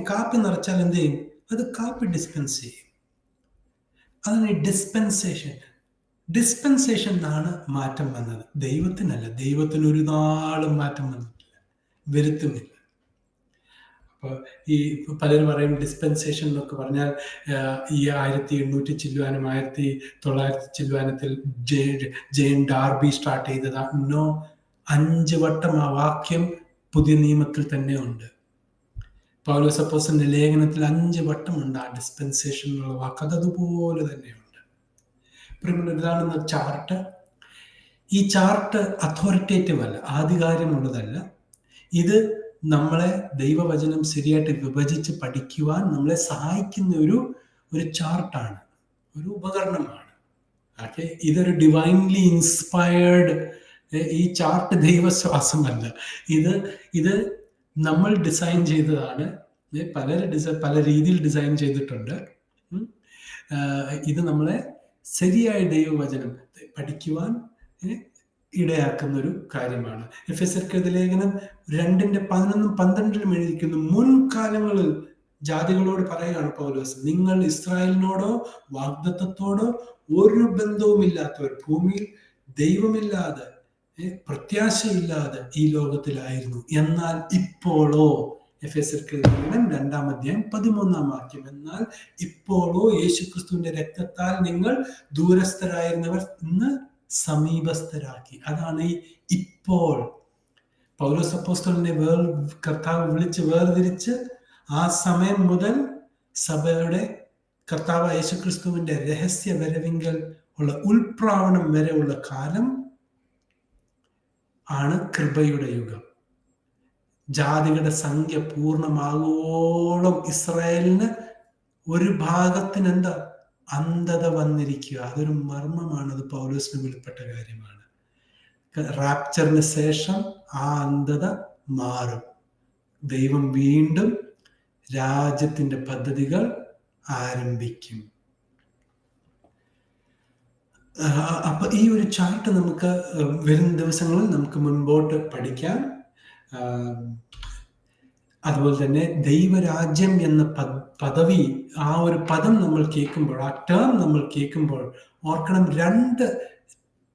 കാപ്പി നിറച്ചാൽ എന്ത് ചെയ്യും? അത് കാപ്പി ഡിസ്പെൻസ് ചെയ്യും. അതാണ് ഈ ഡിസ്പെൻസേഷൻ ആണ് മാറ്റം വന്നത്. ദൈവത്തിനല്ല. ദൈവത്തിന് ഒരു നാളും മാറ്റം വന്നിട്ടില്ല, വരുത്തുന്നില്ല. അപ്പോൾ ഈ പലരും പറയും ഡിസ്പെൻസേഷൻ എന്നൊക്കെ പറഞ്ഞാൽ ഈ 1800 ചില്ലുവാനും 1900 ചില്ലുവാനത്തിൽ ജെയിൻ ഡാർബി സ്റ്റാർട്ട് ചെയ്തതാണ്. 5 വട്ടം ആ വാക്യം പുതിയ നിയമത്തിൽ തന്നെ ഉണ്ട്. പൗലോസ് അപ്പോസ്തലന്റെ ലേഖനത്തിൽ 5 വട്ടമുണ്ട് ആ ഡിസ്പെൻസേഷൻ എന്നുള്ള വാക്ക്. അതുപോലെ തന്നെയുണ്ട്. ഇതാണ് ചാർട്ട്. ഈ ചാർട്ട് അതോറിറ്റേറ്റീവ് അല്ല, ആധികാരമുള്ളതല്ല. ഇത് നമ്മളെ ദൈവവചനം ശരിയായിട്ട് വിഭജിച്ച് പഠിക്കുവാൻ നമ്മളെ സഹായിക്കുന്ന ഒരു ചാർട്ടാണ്, ഒരു ഉപകരണമാണ്. ഓക്കെ, ഇതൊരു ഡിവൈൻലി ഇൻസ്പയർഡ്, ഈ ചാർട്ട് ദൈവശ്വാസമല്ല. ഇത് നമ്മൾ ഡിസൈൻ ചെയ്തതാണ്. പല രീതിയിൽ ഡിസൈൻ ചെയ്തിട്ടുണ്ട്. ഇത് നമ്മളെ ശരിയായ ദൈവവചനം പഠിക്കുവാൻ ഇടയാക്കുന്ന ഒരു കാര്യമാണ്. എഫെസ്യർക്കെഴുതിയ ലേഖനം 2:11-12 എഴുതിയിരിക്കുന്നു, മുൻകാലങ്ങളിൽ ജാതികളോട് പറയുകയാണ് പൗലോസ്, നിങ്ങൾ ഇസ്രായേലിനോടോ വാഗ്ദത്തത്തോടോ ഒരു ബന്ധവുമില്ലാത്തവർ, ഭൂമിയിൽ ദൈവമില്ലാതെ പ്രത്യാശയില്ലാതെ ഈ ലോകത്തിലായിരുന്നു. എന്നാൽ ഇപ്പോഴോ, എഫെസ്യർക്കെഴുതിയ ലേഖനം 2:13 എന്നാൽ ഇപ്പോഴോ യേശുക്രിസ്തുവിന്റെ രക്തത്താൽ നിങ്ങൾ ദൂരസ്ഥരായിരുന്നവർ ഇന്ന് സമീപസ്ഥരാക്കി. അതാണ് ഈ ഇപ്പോൾ. പൗലോസ് അപ്പോസ്തലനെ കർത്താവ് വിളിച്ച് വേർതിരിച്ച് ആ സമയം മുതൽ സഭയുടെ കർത്താവ് യേശുക്രിസ്തുവിന്റെ രഹസ്യ വരവിങ്കൽ ഉള്ള ഉൾപ്രാവണം വരെയുള്ള കാലം ആണ് കൃപയുടെ യുഗം. ജാതികളുടെ സംഖ്യ പൂർണ്ണമാകുവോളം ഇസ്രായേലിന് ഒരു ഭാഗത്തിന് എന്താ അന്ധത വന്നിരിക്കുക. അതൊരു മർമ്മമാണ്. അത് പൗലോസിന് വെളിപ്പെട്ട കാര്യമാണ്. റാപ്ചറിന് ശേഷം ആ അന്ധത മാറും. ദൈവം വീണ്ടും രാജ്യത്തിന്റെ പദ്ധതികൾ ആരംഭിക്കും. അപ്പൊ ഈ ഒരു ചാർട്ട് നമുക്ക് വരുന്ന ദിവസങ്ങളിൽ നമുക്ക് മുൻപോട്ട് പഠിക്കാം. അതുപോലെ തന്നെ ദൈവരാജ്യം എന്ന പദവി, ആ ഒരു പദം നമ്മൾ കേൾക്കുമ്പോൾ, ആ ടേം നമ്മൾ കേൾക്കുമ്പോൾ ഓർക്കണം, 2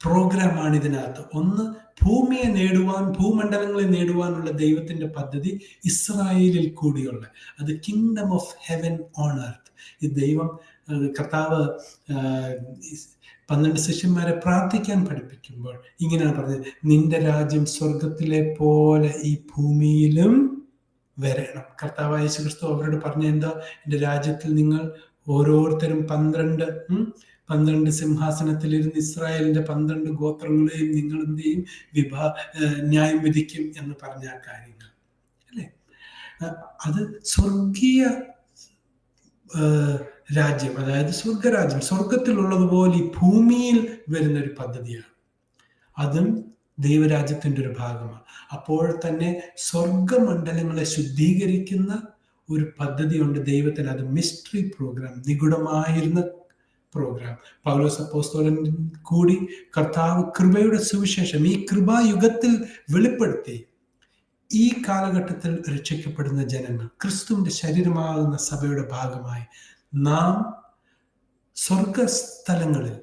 പ്രോഗ്രാമാണ് ഇതിനകത്ത്. ഒന്ന്, ഭൂമിയെ നേടുവാൻ, ഭൂമണ്ഡലങ്ങളെ നേടുവാനുള്ള ദൈവത്തിന്റെ പദ്ധതി ഇസ്രായേലിൽ കൂടിയുള്ള, അത് kingdom of heaven on earth. ഈ ദൈവം കർത്താവ് 12 ശിഷ്യന്മാരെ പ്രാർത്ഥിക്കാൻ പഠിപ്പിക്കുമ്പോൾ ഇങ്ങനെയാണ് പറഞ്ഞത്, നിന്റെ രാജ്യം സ്വർഗത്തിലെ പോലെ ഈ ഭൂമിയിലും വരണം. കർത്താവായ യേശുക്രിസ്തു അവരോട് പറഞ്ഞ എന്താ? എൻ്റെ രാജ്യത്തിൽ നിങ്ങൾ ഓരോരുത്തരും 12 സിംഹാസനത്തിലിരുന്ന് ഇസ്രായേലിന്റെ 12 ഗോത്രങ്ങളെയും നിങ്ങൾ എന്ത് ചെയ്യും? ന്യായം വിധിക്കും എന്ന് പറഞ്ഞ ആ കാര്യങ്ങൾ അല്ലെ. അത് സ്വർഗീയ രാജ്യം, അതായത് സ്വർഗരാജ്യം, സ്വർഗത്തിലുള്ളതുപോലെ ഈ ഭൂമിയിൽ വരുന്ന ഒരു പദ്ധതിയാണ്. അതും ദൈവരാജ്യത്തിന്റെ ഒരു ഭാഗമാണ്. അപ്പോൾ തന്നെ സ്വർഗമണ്ഡലങ്ങളെ ശുദ്ധീകരിക്കുന്ന ഒരു പദ്ധതിയുണ്ട് ദൈവത്തിന്. അത് മിസ്റ്ററി പ്രോഗ്രാം, നിഗൂഢമായിരുന്ന പ്രോഗ്രാം. പൗലോസ് അപ്പോസ്തലൻ കൂടി കർത്താവ് കൃപയുടെ സുവിശേഷം ഈ കൃപായുഗത്തിൽ വെളിപ്പെടുത്തി ഈ കാലഘട്ടത്തിൽ രക്ഷിക്കപ്പെടുന്ന ജനങ്ങൾ, ക്രിസ്തുവിന്റെ ശരീരമാകുന്ന സഭയുടെ ഭാഗമായി നാം സ്വർഗസ്ഥലങ്ങളിൽ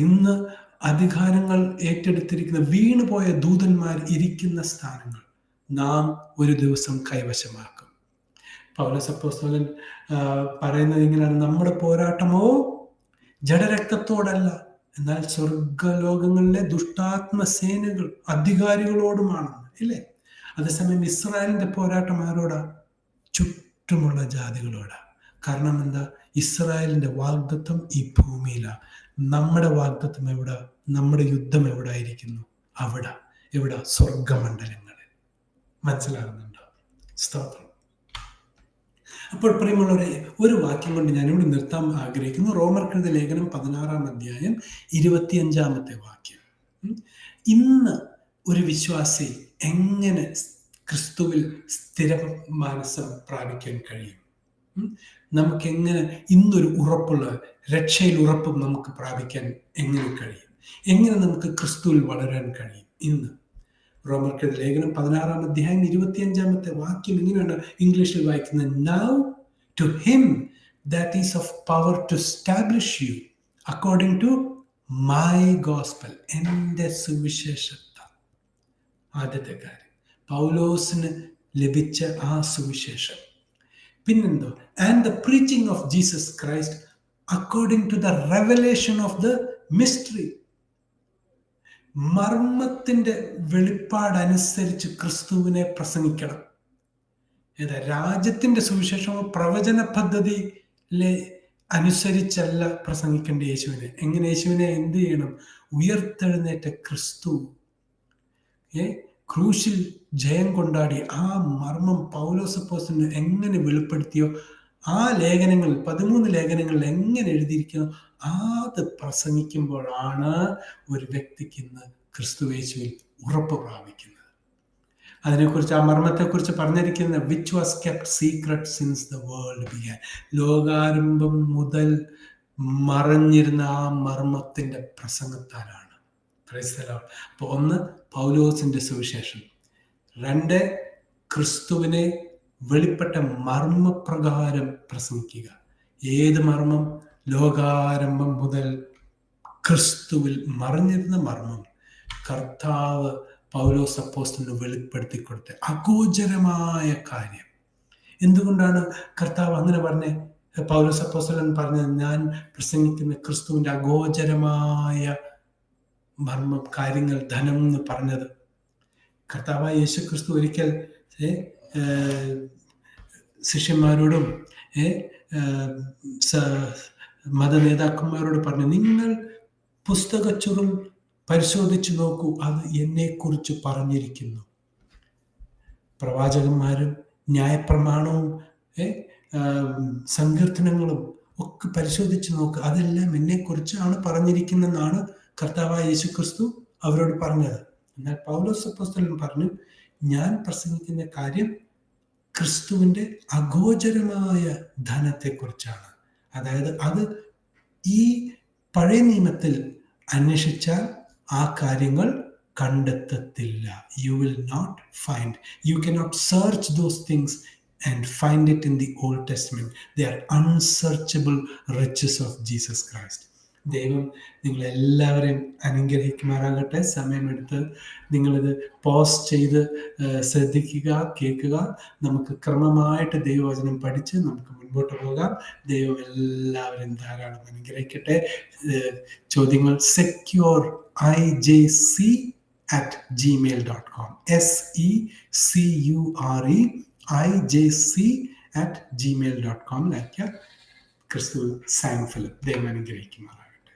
ഇന്ന് അധികാരങ്ങൾ ഏറ്റെടുത്തിരിക്കുന്ന വീണുപോയ ദൂതന്മാർ ഇരിക്കുന്ന സ്ഥാനങ്ങൾ നാം ഒരു ദിവസം കൈവശമാക്കും. പൗലോസ് അപ്പോസ്തലൻ പറയുന്നത് ഇങ്ങനെയാണ്: നമ്മുടെ പോരാട്ടമോ ജഡരക്തത്തോടല്ല, എന്നാൽ സ്വർഗലോകങ്ങളിലെ ദുഷ്ടാത്മ സേനകൾ അധികാരികളോടുമാണെന്ന്, ഇല്ലേ? അതേസമയം ഇസ്രായേലിന്റെ പോരാട്ടം ആരോടാ? ചുറ്റുമുള്ള ജാതികളോടാ. കാരണം എന്താ? ഇസ്രായേലിന്റെ വാഗ്ദത്വം ഈ ഭൂമിയിലാണ്. നമ്മുടെ വാഗ്ദത്വം എവിടെ? നമ്മുടെ യുദ്ധം എവിടെ ആയിരിക്കുന്നു? അവിടെ. എവിടെ? സ്വർഗമണ്ഡലങ്ങളിൽ. മനസ്സിലാകുന്നുണ്ടോ? സ്തോത്രം. അപ്പോൾ പ്രിയമുള്ളവരെ, ഒരു വാക്യം കൊണ്ട് ഞാനിവിടെ നിർത്താൻ ആഗ്രഹിക്കുന്നു. റോമർക്കെഴുതിയ ലേഖനം 16-ാം അധ്യായം 25-ാമത്തെ വാക്യം. ഇന്ന് ഒരു വിശ്വാസി എങ്ങനെ ക്രിസ്തുവിൽ സ്ഥിര മാനസം പ്രാപിക്കാൻ കഴിയും? നമുക്കെങ്ങനെ ഇന്നൊരു ഉറപ്പുള്ള രക്ഷയിൽ ഉറപ്പും നമുക്ക് പ്രാപിക്കാൻ എങ്ങനെ കഴിയും? എങ്ങനെ നമുക്ക് ക്രിസ്തുവിൽ വളരാൻ കഴിയും? ഇന്ന് റോമർക്കെഴുതിയ ലേഖനം 16-ാം അധ്യായം 25-ാമത്തെ വാക്യം ഇങ്ങനെയാണ് ഇംഗ്ലീഷിൽ വായിക്കുന്നത്: Now to him that is of power to establish you according to my gospel. എൻ്റെ സുവിശേഷത്താൽ. ആദ്യത്തെ കാര്യം, പൗലോസിന് ലഭിച്ച ആ സുവിശേഷം. പിന്നെന്തോ? And the preaching of Jesus Christ according to the revelation of the mystery. മർമ്മത്തിന്റെ വെളിപ്പാടനുസരിച്ച് ക്രിസ്തുവിനെ പ്രസംഗിക്കണം. ഏതാ? രാജ്യത്തിന്റെ സുവിശേഷമോ പ്രവചന പദ്ധതിയിലെ അനുസരിച്ചല്ല പ്രസംഗിക്കേണ്ട യേശുവിനെ. എങ്ങനെ? യേശുവിനെ എന്ത് ചെയ്യണം? ഉയർത്തെഴുന്നേറ്റ ക്രിസ്തു ക്രൂശിൽ ജയം കൊണ്ടാടി ആ മർമ്മം പൗലോസ് അപ്പോസ്തലൻ എങ്ങനെ വെളിപ്പെടുത്തിയോ, ആ ലേഖനങ്ങളിൽ 13 ലേഖനങ്ങളിൽ എങ്ങനെ എഴുതിയിരിക്കുന്നു, അത് പ്രസംഗിക്കുമ്പോഴാണ് ഒരു വ്യക്തിക്ക് ഇന്ന് ക്രിസ്തുയേശുവിൽ ഉറപ്പ് പ്രാപിക്കുന്നത്. അതിനെക്കുറിച്ച്, ആ മർമ്മത്തെക്കുറിച്ച് പറഞ്ഞിരിക്കുന്നത് which was kept secret since the world began. ലോകാരംഭം മുതൽ മറഞ്ഞിരുന്ന ആ മർമ്മത്തിന്റെ പ്രസംഗത്താലാണ്. അപ്പോൾ ഒന്ന്, പൗലോസിന്റെ സുവിശേഷം; 2, ക്രിസ്തുവിനെ വെളിപ്പെട്ട മർമ്മപ്രകാരം പ്രസംഗിക്കുക. ഏത് മർമ്മം? ലോകാരംഭം മുതൽ ക്രിസ്തുവിൽ മറഞ്ഞിരുന്ന മർമ്മം കർത്താവ് പൗലോസ് അപ്പോസ്തലന് വെളിപ്പെടുത്തി കൊടുത്ത അഗോചരമായ കാര്യം. എന്തുകൊണ്ടാണ് കർത്താവ് അങ്ങനെ പറഞ്ഞത്? പൗലോസ് അപ്പോസ്തലൻ പറഞ്ഞത്, ഞാൻ പ്രസംഗിക്കുന്ന ക്രിസ്തുവിന്റെ അഗോചരമായ മർമ്മം കാര്യങ്ങൾ, ധനം എന്ന് പറഞ്ഞത്. കർത്താവായ യേശു ക്രിസ്തു ഒരിക്കൽ ശിഷ്യന്മാരോടും മത നേതാക്കന്മാരോട് പറഞ്ഞു, നിങ്ങൾ പുസ്തകച്ചുരുൾ പരിശോധിച്ചു നോക്കൂ, അത് എന്നെക്കുറിച്ച് പറഞ്ഞിരിക്കുന്നു. പ്രവാചകന്മാരും ന്യായപ്രമാണവും സങ്കീർത്തനങ്ങളും ഒക്കെ പരിശോധിച്ച് നോക്കുക, അതെല്ലാം എന്നെക്കുറിച്ചാണ് പറഞ്ഞിരിക്കുന്നതെന്നാണ് കർത്താവായ യേശു ക്രിസ്തു അവരോട് പറഞ്ഞത്. എന്നാൽ പൗലോസ് അപ്പോസ്തലൻ പറഞ്ഞു, ഞാൻ പ്രസംഗിക്കുന്ന കാര്യം ക്രിസ്തുവിന്റെ അഗോചരമായ ധനത്തെക്കുറിച്ചാണ്. അതായത് അത് ഈ പഴയ നിയമത്തിൽ അന്വേഷിച്ചാൽ ആ കാര്യങ്ങൾ കണ്ടെത്തത്തില്ല. You will not find, you cannot search those things and find it in the Old Testament. They are unsearchable riches of Jesus Christ. ദൈവം നിങ്ങളെല്ലാവരെയും അനുഗ്രഹിക്കുമാറാകട്ടെ. സമയമെടുത്ത് നിങ്ങളിത് പോസ് ചെയ്ത് ശ്രദ്ധിക്കുക, കേൾക്കുക. നമുക്ക് ക്രമമായിട്ട് ദൈവവചനം പഠിച്ച് നമുക്ക് മുൻപോട്ട് പോകാം. ദൈവം എല്ലാവരെയും ധാരാളം അനുഗ്രഹിക്കട്ടെ. ചോദ്യങ്ങൾ secure@gmail.com secure@gmail.com. ക്രിസ്തു സാം ഫിലിപ്പ്. ദൈവം അനുഗ്രഹിക്കുമാറാകട്ടെ.